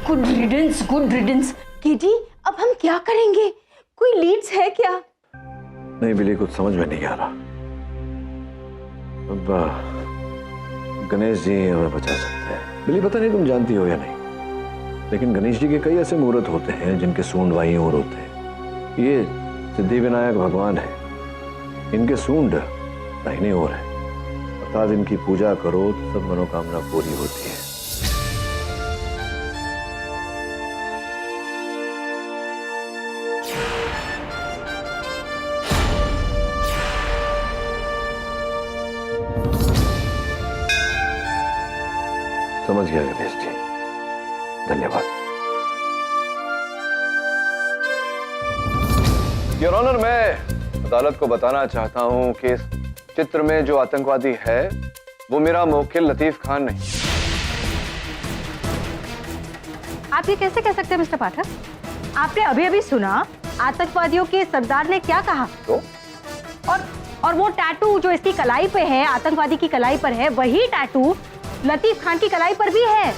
Good riddance, good riddance. Katie, अब हम क्या करेंगे? कोई लीड्स है क्या? नहीं बिली, कुछ समझ में नहीं आ रहा। अब गणेश जी हमें बचा सकते हैं। बिली, पता नहीं तुम जानती हो या नहीं, लेकिन गणेश जी के कई ऐसे मुहूर्त होते हैं जिनके सूंड बाईं ओर होते हैं। ये सिद्धि विनायक भगवान है, इनके सूंड दाहिने ओर है, अर्थात इनकी पूजा करो तो सब मनोकामना पूरी होती है। समझ गया गणेश जी, धन्यवाद। योर ऑनर, मैं अदालत को बताना चाहता हूं कि इस चित्र में जो आतंकवादी है वो मेरा मुवक्किल लतीफ खान नहीं। आप ये कैसे कह सकते हैं मिस्टर पाठक? आपने अभी अभी सुना आतंकवादियों के सरदार ने क्या कहा? तो? और वो टैटू जो इसकी कलाई पे है, आतंकवादी की कलाई पर है, वही टैटू लतीफ खान की कलाई पर भी है।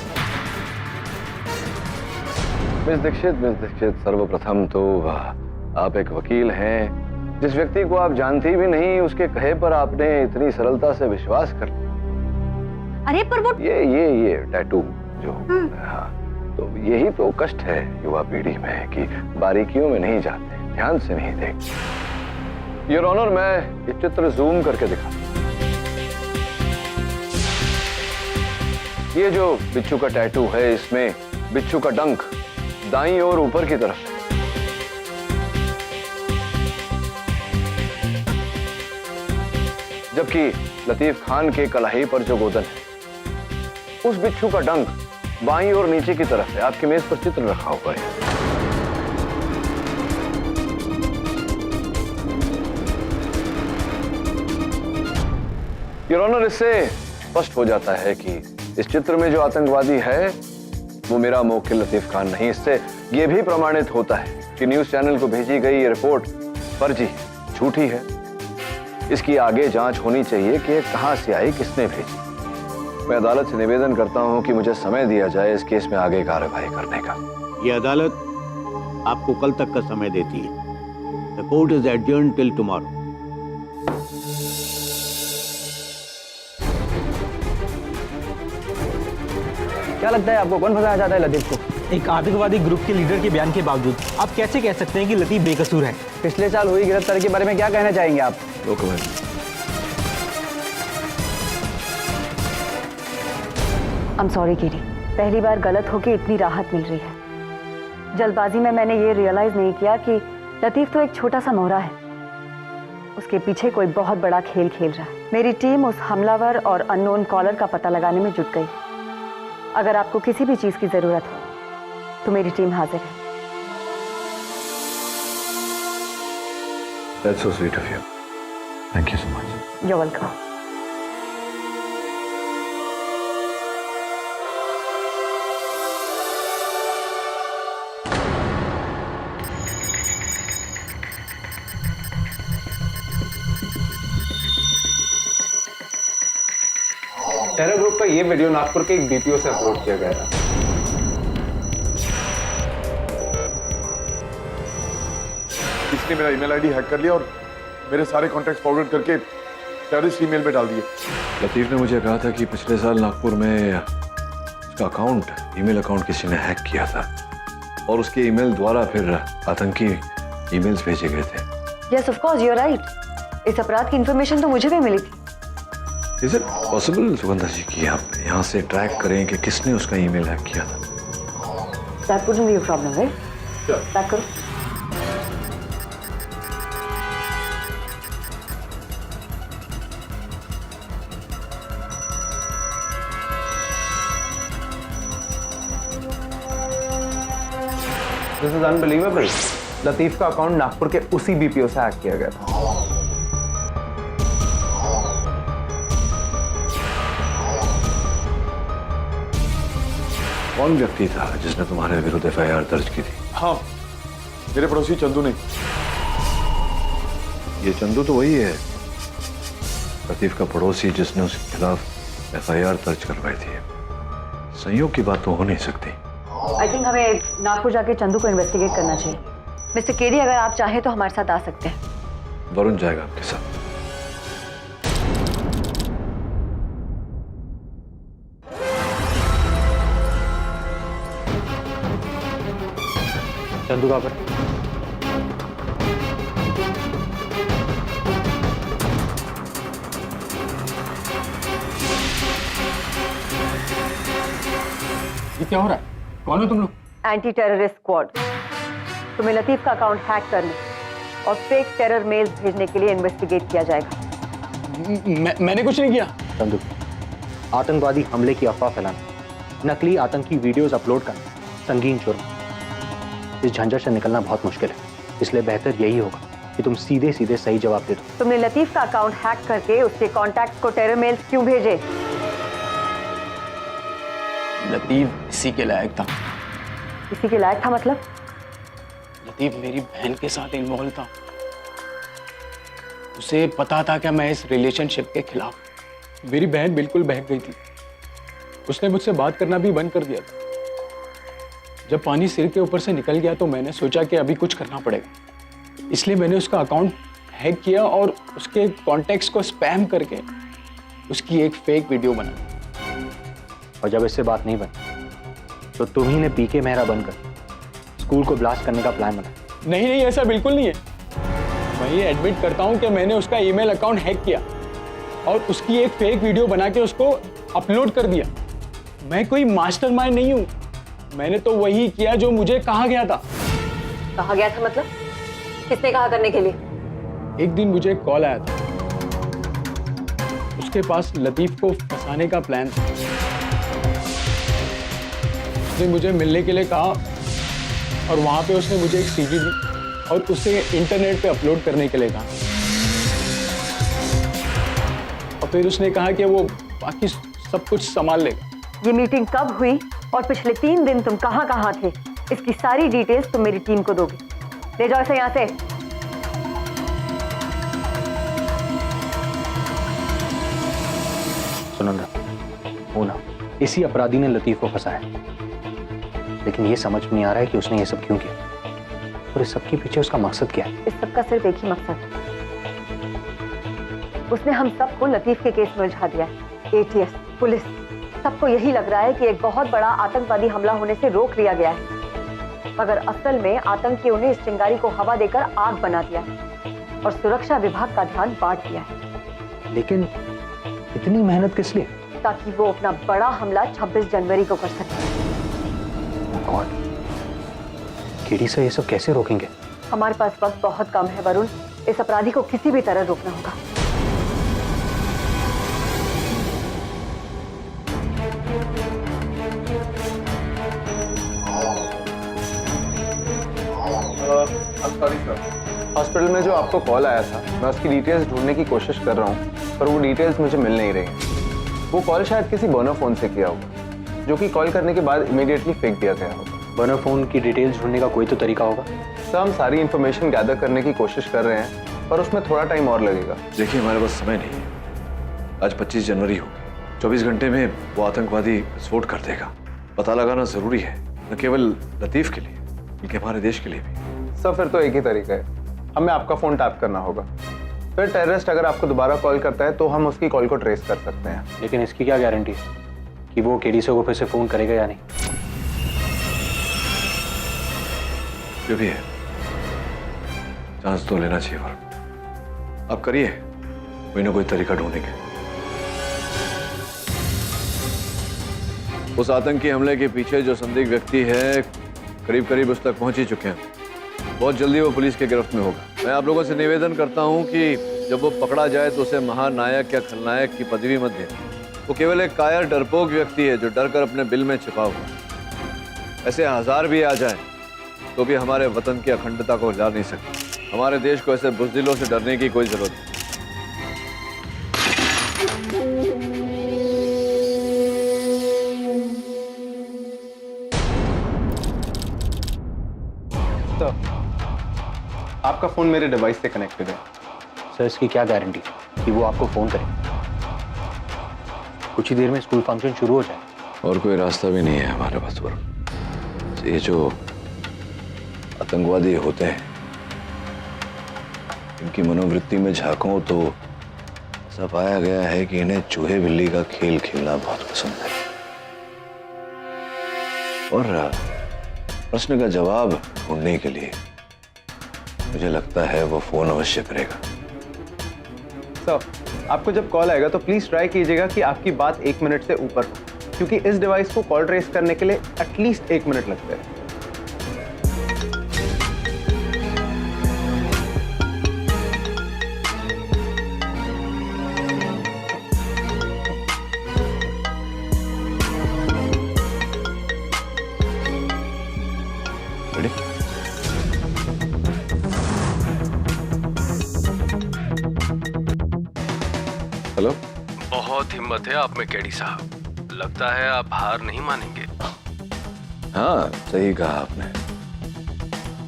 मिस दीक्षित, सर्वप्रथम तो आप एक वकील हैं, जिस व्यक्ति को आप जानती भी नहीं उसके कहे पर आपने इतनी सरलता से विश्वास कर लिया। अरे पर वो ये टैटू जो, हाँ, तो यही to कष्ट है युवा पीढ़ी में कि बारीकियों में नहीं जाते, ध्यान से नहीं देखते। योर ऑनर, मैं ये चित्र जूम करके दिखा। ये जो बिच्छू का टैटू है, इसमें बिच्छू का डंक दाईं ओर ऊपर की तरफ है, जबकि लतीफ खान के कलाई पर जो गोदन है उस बिच्छू का डंक बाईं ओर नीचे की तरफ है। आपकी मेज पर चित्र रखा हुआ है। योर ऑनर, इससे स्पष्ट हो जाता है कि इस चित्र में जो आतंकवादी है वो मेरा मुवक्किल लतीफ खान नहीं। इससे यह भी प्रमाणित होता है कि न्यूज चैनल को भेजी गई ये रिपोर्ट फर्जी, झूठी है। इसकी आगे जांच होनी चाहिए कि ये कहां से आई, किसने भेजी। मैं अदालत से निवेदन करता हूं कि मुझे समय दिया जाए इस केस में आगे कार्रवाई करने का। ये अदालत आपको कल तक का समय देती है। The court is adjourned till tomorrow. क्या लगता है आपको, कौन फंसाया जाता है लतीफ को? एक आतंकवादी ग्रुप के लीडर के बयान के बावजूद आप कैसे कह सकते हैं कि लतीफ बेकसूर है? पिछले साल हुई गिरफ्तारी के बारे में क्या कहना चाहेंगे आप? आई एम सॉरी केरी, पहली बार गलत होके इतनी राहत मिल रही है। जल्दबाजी में मैंने ये रियलाइज नहीं किया कि लतीफ तो एक छोटा सा मोहरा है, उसके पीछे कोई बहुत बड़ा खेल खेल रहा है। मेरी टीम उस हमलावर और अननोन कॉलर का पता लगाने में जुट गई। अगर आपको किसी भी चीज की जरूरत हो तो मेरी टीम हाजिर है। That's so sweet of you. Thank you so much. You're welcome. Terror group का ये वीडियो नागपुर के एक बीपीओ से अपलोड किया गया था। किसी ने मेरा ईमेल आईडी हैक कर लिया और मेरे सारे कॉन्टैक्ट फॉरवर्ड करके टेररिस्ट ईमेल में डाल दिए। लतीफ ने मुझे कहा था कि पिछले साल नागपुर में उसका अकाउंट, ईमेल अकाउंट किसी ने हैक किया था और उसके ईमेल द्वारा फिर आतंकी ईमेल्स भेजे गए थे। Yes, of course, you're right. इस अपराध की इंफॉर्मेशन तो मुझे भी मिली थी। Is it? पॉसिबल सुगंधा जी कि आप यहाँ से ट्रैक करें कि किसने उसका ईमेल हैक किया था? That wouldn't be a problem, right? Sure. Back करो। This is unbelievable. लतीफ का अकाउंट नागपुर के उसी बीपीओ से हैक किया गया था। कौन व्यक्ति था जिसने तुम्हारे विरुद्ध एफआईआर दर्ज की थी? हाँ, मेरे पड़ोसी चंदू ने। ये चंदू तो वही है लतीफ का पड़ोसी जिसने उसके खिलाफ एफआईआर दर्ज करवाई थी। संयोग की बात तो हो नहीं सकती। आई थिंक हमें नागपुर जाके चंदू को इन्वेस्टिगेट करना चाहिए। मिस्टर केडी, अगर आप चाहें तो हमारे साथ आ सकते हैं। वरुण जाएगा आपके साथ। चंदू कहाँ पर? ये क्या हो रहा है? कौन हो तुम लोग? Anti terrorist squad. तुम्हें लतीफ का अकाउंट हैक करने और फेक टेरर मेल्स भेजने के लिए इन्वेस्टिगेट किया जाएगा। मैंने कुछ नहीं किया। चंदू, आतंकवादी हमले की अफवाह फैलाना, नकली आतंकी वीडियोस अपलोड करना संगीन जुर्म। इस झंझट से निकलना बहुत मुश्किल है, इसलिए बेहतर यही होगा कि तुम सीधे सीधे सही जवाब दे दो। तुमने लतीफ का अकाउंट हैक करके उसके कॉन्टैक्ट्स को टेरर मेल्स क्यों भेजे? लतीफ इसी के लायक था। इसी के लायक था मतलब? लतीफ मेरी बहन के साथ इन्वॉल्व था। उसे पता था कि मैं इस रिलेशनशिप के खिलाफ। मेरी बहन बिल्कुल बहक गई थी। उसने मुझसे बात करना भी बंद कर दिया था। जब पानी सिर के ऊपर से निकल गया तो मैंने सोचा कि अभी कुछ करना पड़ेगा, इसलिए मैंने उसका अकाउंट हैक किया और उसके कॉन्टैक्ट्स को स्पैम करके उसकी एक फेक वीडियो बनाई। और जब इससे बात नहीं बनी तो तुम ही ने पीके मेहरा बनकर स्कूल को ब्लास्ट करने का प्लान बनाया। नहीं नहीं, ऐसा बिल्कुल नहीं है। मैं ये एडमिट करता हूँ कि मैंने उसका ईमेल अकाउंट हैक किया और उसकी एक फेक वीडियो बना के उसको अपलोड कर दिया। मैं कोई मास्टरमाइंड नहीं हूँ। मैंने तो वही किया जो मुझे कहा गया था। कहा गया था मतलब? किसने कहा करने के लिए? एक दिन मुझे एक कॉल आया था। उसके पास लतीफ को फंसाने का प्लान था। उसने मुझे मिलने के लिए कहा और वहां पे उसने मुझे एक सीडी दी और उसे इंटरनेट पे अपलोड करने के लिए कहा। और फिर उसने कहा कि वो बाकी सब कुछ संभाल लेगा। ये मीटिंग कब हुई और पिछले 3 दिन तुम कहाँ थे, इसकी सारी डिटेल्स तुम मेरी टीम को दोगे। ले जाओ इसे यहाँ से। सुनंदा, वो ना इसी अपराधी ने लतीफ को फंसाया, लेकिन ये समझ में नहीं आ रहा है कि उसने ये सब क्यों किया और इस सब के पीछे उसका मकसद क्या है। इस सब का सिर्फ एक ही मकसद है, उसने हम सबको लतीफ के केस में उलझा दिया है। एटीएस, पुलिस, सबको यही लग रहा है कि एक बहुत बड़ा आतंकवादी हमला होने से रोक लिया गया है, मगर असल में आतंकियों ने इस चिंगारी को हवा देकर आग बना दिया है और सुरक्षा विभाग का ध्यान बांट दिया है। लेकिन इतनी मेहनत किस लिए? ताकि वो अपना बड़ा हमला 26 जनवरी को कर सके। और केडी से ये सब कैसे रोकेंगे? हमारे पास वक्त बहुत कम है वरुण, इस अपराधी को किसी भी तरह रोकना होगा। हॉस्पिटल में जो आपको कॉल आया था, मैं उसकी डिटेल्स ढूंढने की कोशिश कर रहा हूँ, पर वो डिटेल्स मुझे मिल नहीं रही। वो कॉल शायद किसी बर्नर फोन से किया होगा, जो कि कॉल करने के बाद इमीडिएटली फेंक दिया गया होगा। बर्नर फोन की डिटेल्स ढूंढने का कोई तो तरीका होगा। सर, हम सारी इंफॉर्मेशन गैदर करने की कोशिश कर रहे हैं, पर उसमें थोड़ा टाइम और लगेगा। देखिए, हमारे पास समय नहीं है। आज 25 जनवरी हो गई। 24 घंटे में वो आतंकवादी विस्फोट कर देगा। पता लगाना जरूरी है, न केवल लतीफ के लिए बल्कि हमारे देश के लिए भी। सर, फिर तो एक ही तरीका है, हमें आपका फोन टैप करना होगा। फिर टेररिस्ट अगर आपको दोबारा कॉल करता है तो हम उसकी कॉल को ट्रेस कर सकते हैं। लेकिन इसकी क्या गारंटी है कि वो केडी को फिर से फोन करेगा या नहीं? जो भी है, चांस तो लेना चाहिए। आप करिए, कोई ना कोई तरीका ढूंढेंगे। उस आतंकी हमले के पीछे जो संदिग्ध व्यक्ति है करीब करीब उस तक पहुंच ही चुके हैं। बहुत जल्दी वो पुलिस के गिरफ्त में होगा। मैं आप लोगों से निवेदन करता हूं कि जब वो पकड़ा जाए तो उसे महानायक या खलनायक की पदवी मत दें। वो केवल एक कायर डरपोक व्यक्ति है जो डर कर अपने बिल में छिपा हुआ। ऐसे 1000 भी आ जाएं तो भी हमारे वतन की अखंडता को हिला नहीं सकते। हमारे देश को ऐसे बुज़दिलों से डरने की कोई जरूरत नहीं। तो आपका फोन मेरे डिवाइस से कनेक्टेड है। सर इसकी क्या गारंटी कि वो आपको फोन करे? कुछ ही देर में स्कूल फंक्शन शुरू हो जाए। और कोई रास्ता भी नहीं है हमारे पास वरुण। ये जो आतंकवादी होते हैं इनकी मनोवृत्ति में झांको तो ऐसा पाया गया है कि इन्हें चूहे बिल्ली का खेल खेलना बहुत पसंद है। और प्रश्न का जवाब ढूंढने के लिए मुझे लगता है वो फोन अवश्य करेगा। सर आपको जब कॉल आएगा तो प्लीज ट्राई कीजिएगा कि आपकी बात 1 मिनट से ऊपर हो, क्योंकि इस डिवाइस को कॉल ट्रेस करने के लिए एटलीस्ट 1 मिनट लगता है। हेलो। बहुत हिम्मत है आप में केडी साहब। लगता है आप हार नहीं मानेंगे। हाँ सही कहा आपने,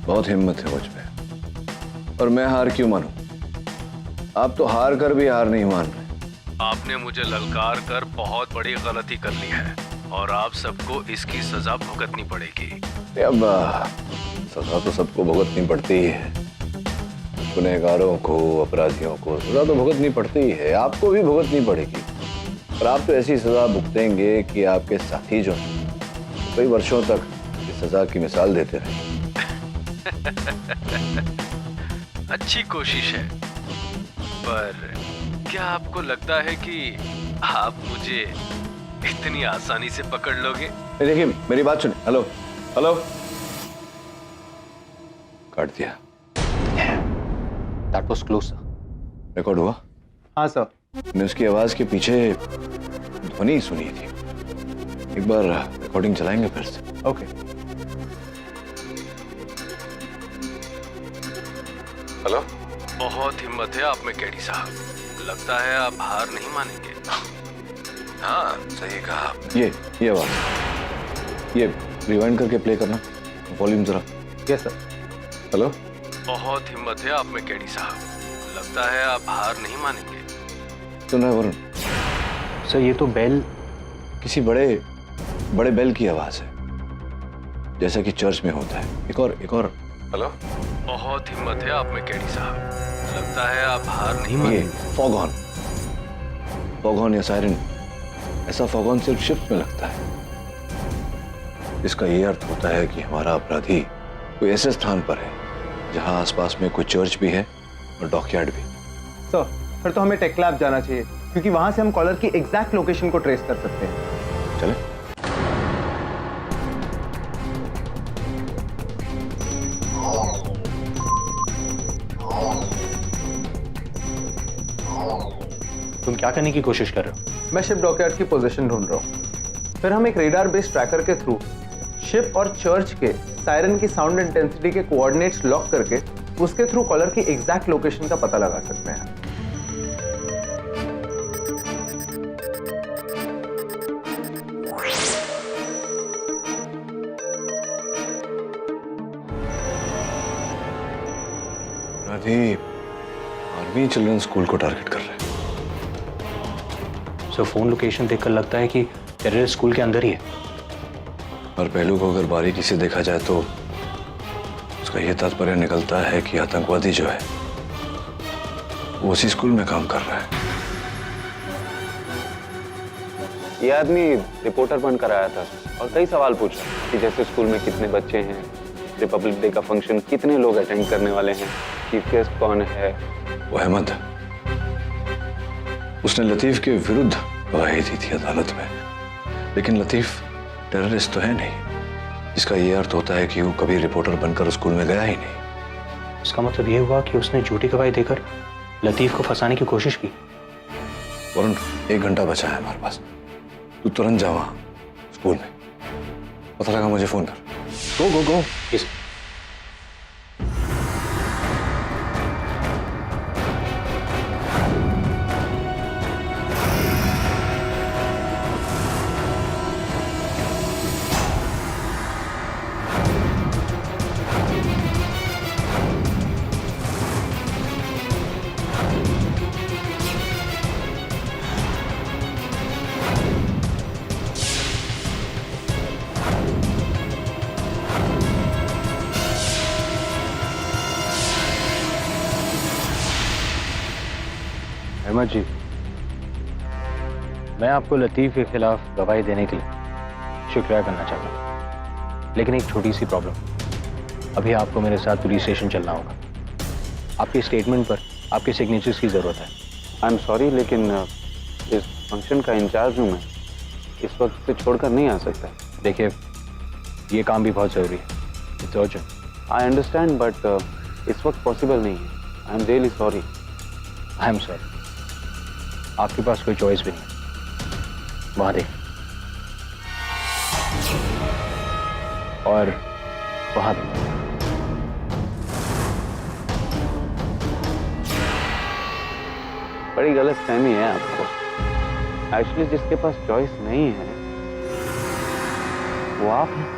बहुत हिम्मत है मुझ में। और मैं हार क्यों मानूं? आप तो हार कर भी हार नहीं मान रहे। आपने मुझे ललकार कर बहुत बड़ी गलती कर ली है और आप सबको इसकी सजा भुगतनी पड़ेगी। अब सजा तो सबको भुगतनी पड़ती ही है। गुनहगारों को, अपराधियों को सजा तो भुगतनी पड़ती ही है। आपको भी भुगतनी पड़ेगी। पर आप तो ऐसी सजा भुगतेंगे कि आपके साथी जो हैं कई वर्षों तक इस सजा की मिसाल देते रहे। अच्छी कोशिश है, पर क्या आपको लगता है कि आप मुझे इतनी आसानी से पकड़ लोगे? देखिए मेरी बात सुनिए। Hello hello. काट दिया। That was close, sir. Record हुआ? हाँ सर। मैंने उसकी आवाज के पीछे ध्वनि सुनी थी। एक बार रिकॉर्डिंग चलाएंगे फिर से? ओके। हेलो। बहुत हिम्मत है आप में केडी साहब। लगता है आप हार नहीं मानेंगे। हाँ सही कहा आपने। ये आवाज, ये रिवाइंड करके प्ले करना, वॉल्यूम जरा। Yes sir. हेलो। बहुत हिम्मत है आप में केडी साहब। लगता है आप हार नहीं मानेंगे। सुन रहे वरुण? सर ये तो बेल, किसी बड़े बेल की आवाज है, जैसा कि चर्च में होता है। एक और। हेलो। बहुत हिम्मत है आप में केडी साहब। लगता है आप हार नहीं मानेंगे। फॉग हॉर्न या सायरन, ऐसा फॉग हॉर्न सिर्फ शिप में लगता है। इसका ये अर्थ होता है कि हमारा अपराधी कोई ऐसे स्थान पर है जहां आसपास में कोई चर्च भी है और डॉकयार्ड भी। सर फिर तो हमें टेक लैब जाना चाहिए, क्योंकि वहां से हम कॉलर की एग्जैक्ट लोकेशन को ट्रेस कर सकते हैं। चले। तुम क्या करने की कोशिश कर रहे हो? मैं शिप डॉकयार्ड की पोजीशन ढूंढ रहा हूँ। फिर हम एक रेडार बेस्ड ट्रैकर के थ्रू शिप और चर्च के सायरन की साउंड इंटेंसिटी के कोऑर्डिनेट्स लॉक करके उसके थ्रू कॉलर की एग्जैक्ट लोकेशन का पता लगा सकते हैं। आर्मी चिल्ड्रन स्कूल को टारगेट कर रहे हैं। सर फोन लोकेशन देखकर लगता है कि टेररिस्ट स्कूल के अंदर ही है। और पहलू को अगर बारीकी से देखा जाए तो उसका यह तात्पर्य निकलता है कि आतंकवादी जो है वो उसी स्कूल में काम कर रहा है। ये आदमी रिपोर्टर बनकर आया था और कई सवाल पूछा कि जैसे स्कूल में कितने बच्चे हैं, रिपब्लिक डे का फंक्शन कितने लोग अटेंड करने वाले हैं, चीफ गेस्ट कौन है। वो अहमद, उसने लतीफ के विरुद्ध गवाही दी थी अदालत में, लेकिन लतीफ टेररिस्ट तो है नहीं। इसका ये अर्थ होता है कि वो कभी रिपोर्टर बनकर स्कूल में गया ही नहीं। इसका मतलब ये हुआ कि उसने झूठी गवाही देकर लतीफ को फंसाने की कोशिश की। वरुण, 1 घंटा बचा है हमारे पास। तू तुरंत जा वहां स्कूल में, पता लगा मुझे फोन कर। गो गो गो। यस। अहमद जी, मैं आपको लतीफ के खिलाफ गवाही देने के लिए शुक्रिया करना चाहता हूँ, लेकिन एक छोटी सी प्रॉब्लम। अभी आपको मेरे साथ पुलिस स्टेशन चलना होगा। आपके स्टेटमेंट पर आपके सिग्नेचर्स की ज़रूरत है। आई एम सॉरी, लेकिन इस फंक्शन का इंचार्ज हूँ मैं, इस वक्त से छोड़कर नहीं आ सकता। देखिए, ये काम भी बहुत ज़रूरी है। It's urgent. I understand, but इस वक्त पॉसिबल नहीं है। I am really sorry. I am sorry. आपके पास कोई चॉइस भी नहीं। वहां देख, और वहां देख। बड़ी गलत फहमी है आपको। एक्चुअली जिसके पास चॉइस नहीं है वो आप हैं।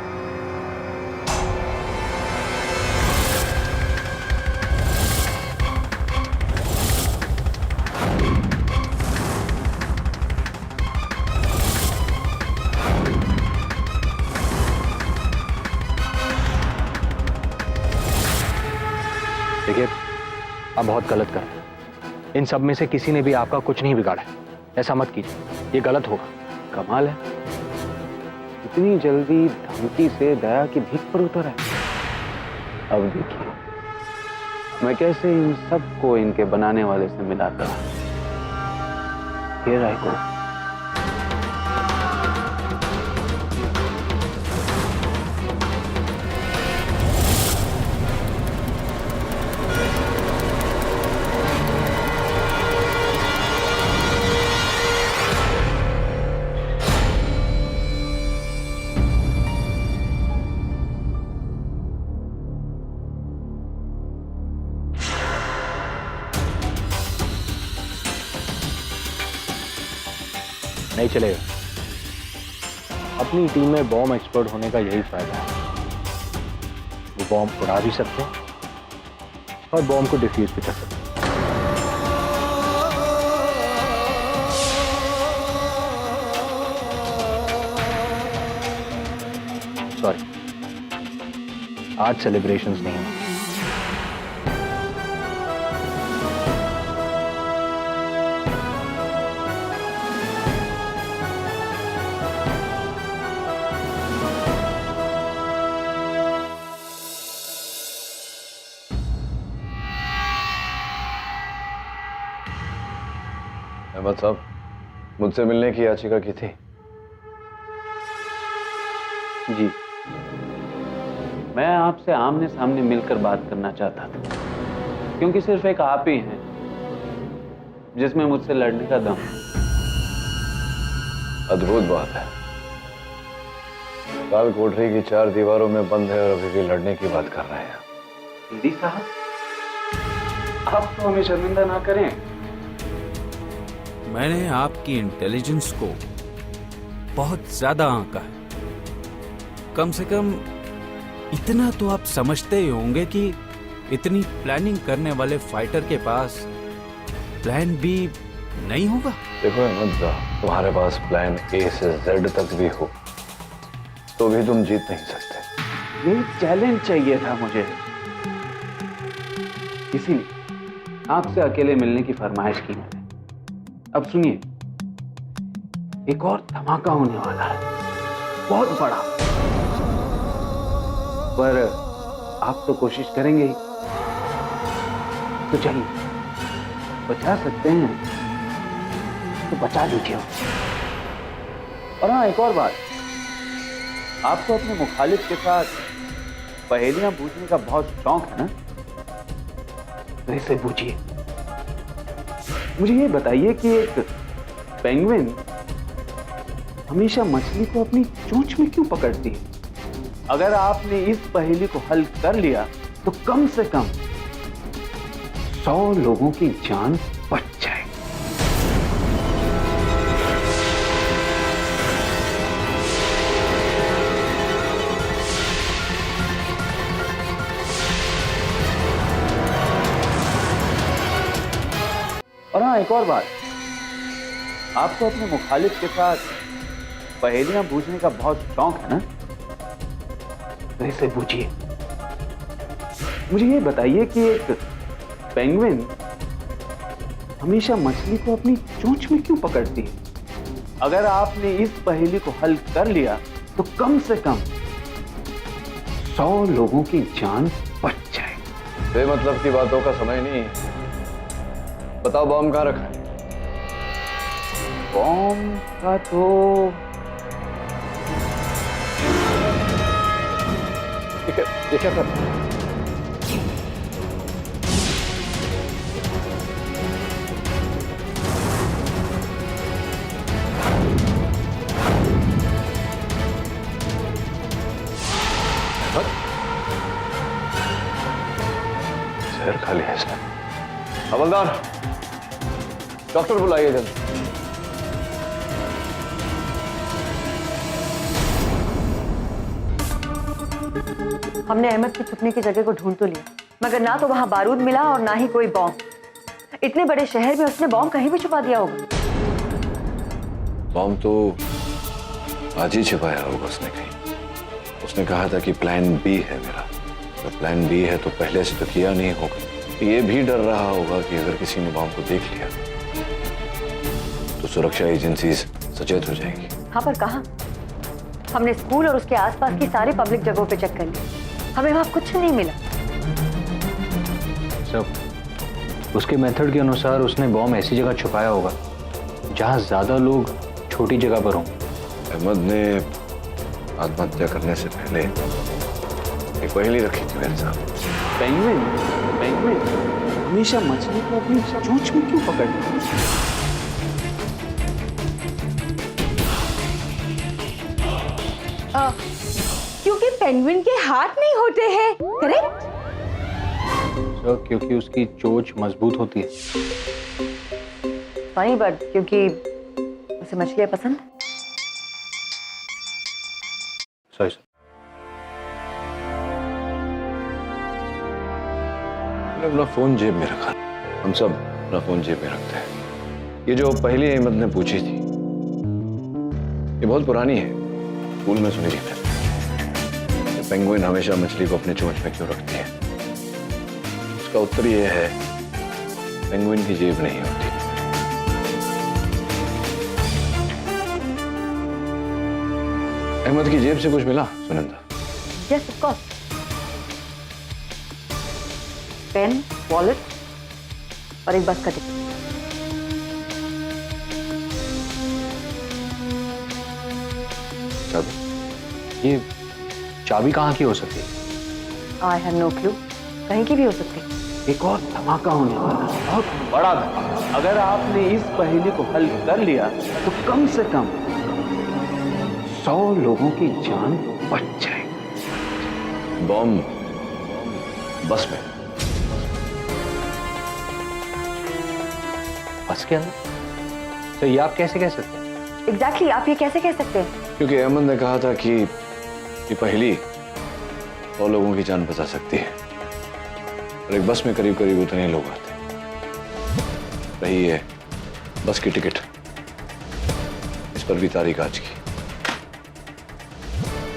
देखिए, आप बहुत गलत कर रहे हैं। इन सब में से किसी ने भी आपका कुछ नहीं बिगाड़ा है। ऐसा मत कीजिए, ये गलत होगा। कमाल है, इतनी जल्दी धमकी से दया की भीख पर उतर है। अब देखिए मैं कैसे इन सबको इनके बनाने वाले से मिलाता हूं। Here I go। नहीं चलेगा। अपनी टीम में बॉम्ब एक्सपर्ट होने का यही फायदा है। वो बॉम्ब उड़ा भी सकते हैं और बॉम्ब को डिफ्यूज भी कर सकते हैं। सॉरी, आज सेलिब्रेशंस नहीं हैं। अहमद साहब, मुझसे मिलने की याचिका की थी। जी, मैं आपसे आमने सामने मिलकर बात करना चाहता था, क्योंकि सिर्फ एक आप ही हैं जिसमें मुझसे लड़ने का दम। अद्भुत बात है, काल कोठरी की 4 दीवारों में बंद है और अभी भी लड़ने की बात कर रहे हैं। दीदी साहब, आप तो हमें शर्मिंदा ना करें। मैंने आपकी इंटेलिजेंस को बहुत ज्यादा आंका है। कम से कम इतना तो आप समझते ही होंगे कि इतनी प्लानिंग करने वाले फाइटर के पास प्लान बी नहीं होगा। देखो अहमद, तुम्हारे पास प्लान ए से जेड तक भी हो तो भी तुम जीत नहीं सकते। ये चैलेंज चाहिए था मुझे, इसीलिए आपसे अकेले मिलने की फरमाइश की मैंने। अब सुनिए, एक और धमाका होने वाला है, बहुत बड़ा। पर आप तो कोशिश करेंगे ही, तो चलिए, बचा सकते हैं तो बचा लीजिए। और हाँ, एक और बात, आपको अपने मुखालिफ के साथ पहेलियां बूझने का बहुत शौक है ना? तो इसे बूझिए। मुझे ये बताइए कि एक पेंगुइन हमेशा मछली को अपनी चोंच में क्यों पकड़ती है? अगर आपने इस पहेली को हल कर लिया तो कम से कम 100 लोगों की जान बच जाए। और हाँ, एक और बात, आपको अपने मुखालिफ के साथ पहेलियां बूझने का बहुत शौक है ना? तो इसे बूझिए। मुझे ये बताइए कि एक पेंगुइन हमेशा मछली को अपनी चोंच में क्यों पकड़ती है? अगर आपने इस पहेली को हल कर लिया तो कम से कम 100 लोगों की जान बच जाए। बेमतलब की बातों का समय नहीं है। बताओ बॉम्ब कहाँ रखा है? बॉम्ब का तो ये क्या कर? शहर खाली है सर। हवलदार, डॉक्टर बुलाइए जल्दी। हमने अहमद के छुपने की जगह को ढूंढ तो लिया, मगर ना तो वहां बारूद मिला और ना ही कोई बॉम्ब। इतने बड़े शहर में उसने बॉम्ब कहीं भी छुपा दिया होगा। बॉम्ब तो आज ही छिपाया होगा उसने कहीं। उसने कहा था कि प्लान बी है मेरा। तो प्लान बी है तो पहले से तो किया नहीं होगा। ये भी डर रहा होगा कि अगर किसी ने बॉम्ब को देख लिया तो सुरक्षा एजेंसी सचेत हो जाएंगी। हाँ, पर कहाँ? हमने स्कूल और उसके आसपास की सारी पब्लिक जगहों पे चेक कर ली, हमें वहां कुछ नहीं मिला। सब उसके मेथड के अनुसार उसने बॉम्ब ऐसी जगह छुपाया होगा जहां ज्यादा लोग छोटी जगह पर हों। अहमद ने आत्महत्या करने से पहले एक पहेली रखी थी मेरे साथ। पेंगुइन हमेशा मछली को अपनी चोंच में क्यों पकड़ती है? क्योंकि पेंगुइन के हाथ नहीं होते हैं, करेक्ट? सर, क्योंकि उसकी चोंच मजबूत होती है। फनी बट क्योंकि उसे मछलियां पसंद। Sorry sir. मैंने अपना फोन जेब में रखा। हम सब अपना फोन जेब में रखते हैं। ये जो पहली अहमद ने पूछी थी ये बहुत पुरानी है, स्कूल में सुनी थी मैंने। पेंगुइन हमेशा मछली को अपने चोंच में क्यों रखती है? उसका उत्तर ये है, पेंगुइन की जेब नहीं होती। अहमद की जेब से कुछ मिला Sunanda? Yes, of course. Pen, wallet और एक बस का टिकट। ये चाबी कहाँ की हो सकती है? आई हैव नो क्लू, कहीं की भी हो सकती है। एक और धमाका होने वाला है, बहुत बड़ा धमाका। अगर आपने इस पहेली को हल कर लिया तो कम से कम 100 लोगों की जान बच जाएगी। बॉम्ब बस में? बस के अंदर? तो ये आप कैसे कह सकते हैं? एग्जैक्टली, आप ये कैसे कह सकते हैं? क्योंकि अहमद ने कहा था कि ये पहेली 100 लोगों की जान बचा सकती है और एक बस में करीब करीब उतने लोग आते। रही है बस की टिकट, इस पर भी तारीख आज की।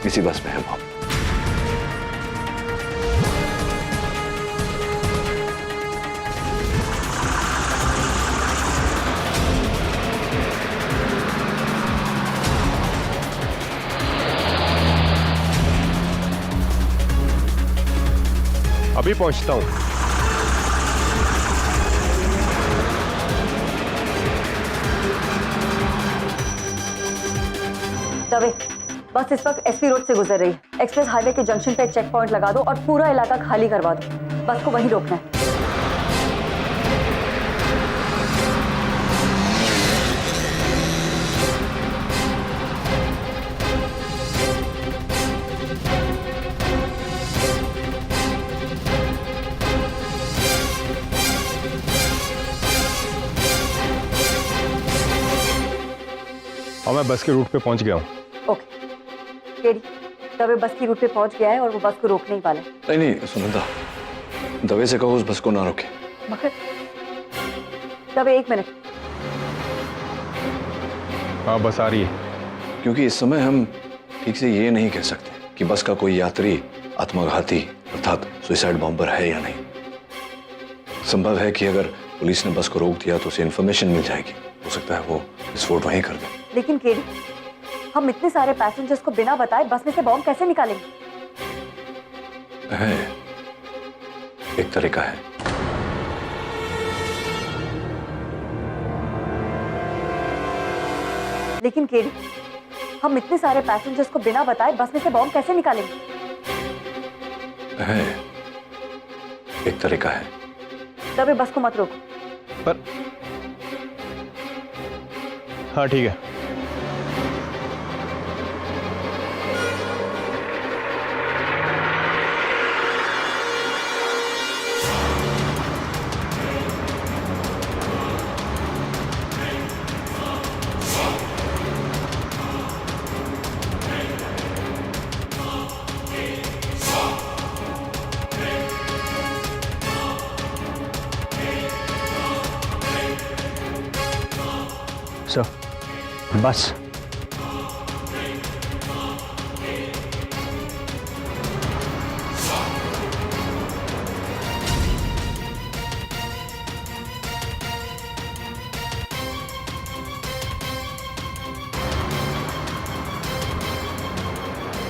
इसी बस में है बॉम्ब। अभी पहुंचता हूं। दबे, बस इस वक्त एसपी रोड से गुजर रही है। एक्सप्रेस हाईवे के जंक्शन पे एक चेक पॉइंट लगा दो और पूरा इलाका खाली करवा दो। बस को वहीं रोकना है। और मैं बस के रूट पे पहुंच गया हूँ। ओके केडी, दवे बस की रूट पे पहुंच गया है और वो बस को रोकने ही वाला है। नहीं नहीं सुनंदा, दवे से कहो उस बस को ना रोके। मगर दवे एक मिनट। हाँ बस आ रही है। क्योंकि इस समय हम ठीक से ये नहीं कह सकते कि बस का कोई यात्री आत्मघाती अर्थात सुसाइड बॉम्बर है या नहीं। संभव है कि अगर पुलिस ने बस को रोक दिया तो उसे इंफॉर्मेशन मिल जाएगी, हो सकता है वो विस्फोट वहीं कर दे। लेकिन केडी, हम इतने सारे पैसेंजर्स को बिना बताए बस में से बॉम्ब कैसे निकालेंगे? है, एक तरीका है। लेकिन केडी, हम इतने सारे पैसेंजर्स को बिना बताए बस में से बॉम्ब कैसे निकालेंगे? है, एक तरीका है। दवे बस को मत रोको। पर हाँ ठीक है। बस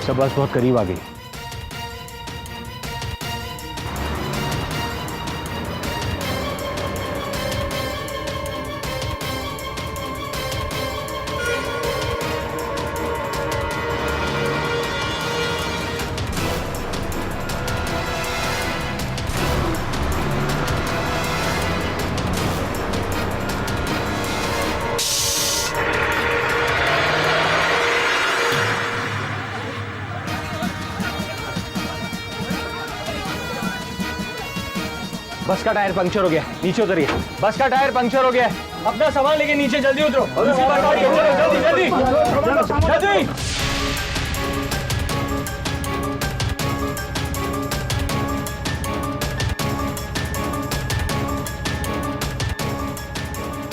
सब बस बहुत करीब आ गई। बस का टायर पंक्चर हो गया, नीचे उतरिए। बस का टायर पंक्चर हो गया, अपना सामान लेके नीचे जल्दी उतरो। जल्दी जल्दी जल्दी।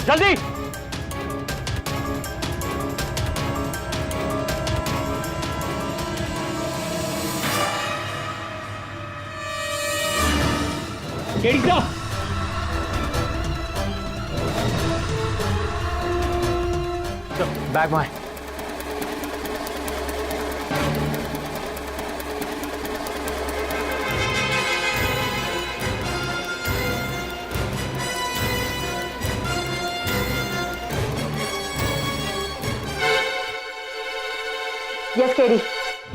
जल्दी केडी बैग में। Yes KD.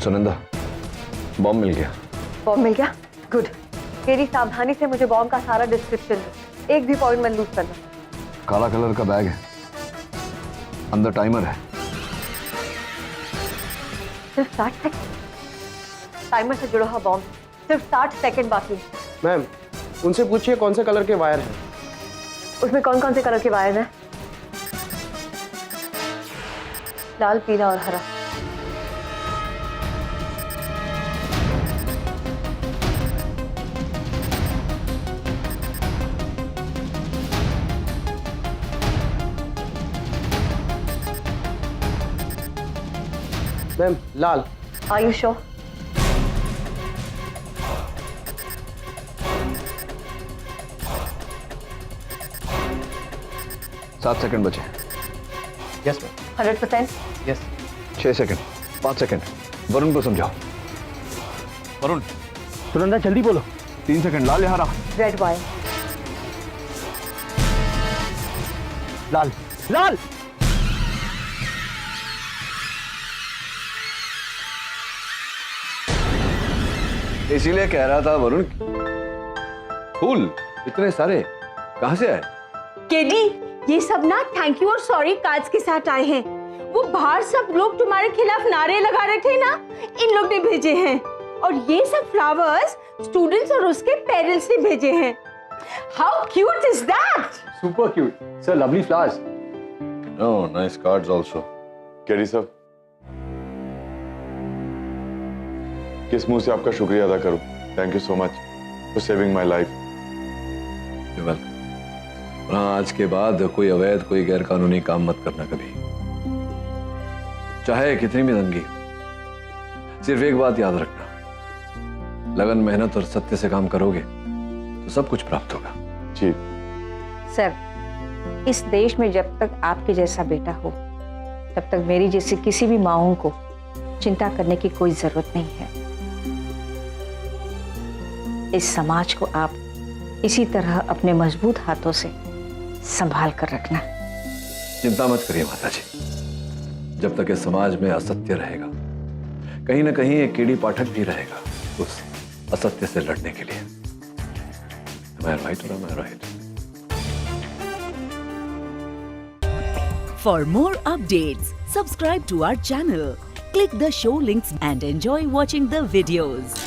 सुनंदा, बॉम्ब मिल गया। बॉम्ब मिल गया? गुड। केडी, सावधानी से मुझे बॉम्ब का सारा डिस्क्रिप्शन दो, एक भी पॉइंट मत लूज करना। काला कलर का बैग है, अंदर टाइमर है। सिर्फ 60 सेकंड? टाइमर से जुड़ा हुआ बॉम्ब, सिर्फ 60 सेकंड बाकी है। मैम, उनसे पूछिए कौन से कलर के वायर हैं। उसमें कौन कौन से कलर के वायर हैं? लाल, पीला और हरा। Ma'am, Lal. Are you sure? सात सेकंड बचे। Yes ma'am. 100%? Yes. 6 second, 5 second. Varun को समझाओ। वरुण। सुनंदा जल्दी बोलो। 3 सेकंड। लाल यहाँ रहा। Red wire. लाल, लाल। इसीलिए कह रहा था वरुण, फूल इतने सारे कहां से आए? केडी, ये सब ना थैंक यू और सॉरी कार्ड्स के साथ आए हैं। वो बाहर सब लोग तुम्हारे खिलाफ नारे लगा रहे थे ना, इन लोग ने भेजे हैं। और ये सब फ्लावर्स स्टूडेंट्स और उसके पेरेंट्स ने भेजे हैं। How cute is that? Super cute sir, lovely flowers. Oh, nice cards also. KD sir, किस मुंह से आपका शुक्रिया अदा करूं? Thank you so much for saving my life. You welcome. हाँ, आज के बाद कोई अवैध, कोई गैर कानूनी काम मत करना कभी, चाहे कितनी भी तंगी हो। सिर्फ एक बात याद रखना, लगन, मेहनत और सत्य से काम करोगे तो सब कुछ प्राप्त होगा। जी सर, इस देश में जब तक आपके जैसा बेटा हो तब तक मेरी जैसी किसी भी माओं को चिंता करने की कोई जरूरत नहीं है। इस समाज को आप इसी तरह अपने मजबूत हाथों से संभाल कर रखना। चिंता मत करिए माता जी, जब तक इस समाज में असत्य रहेगा, कहीं ना कहीं एक केडी पाठक भी रहेगा उस असत्य से लड़ने के लिए। Am I right or am I right? For more updates, subscribe to our channel, click the show links and enjoy watching the videos.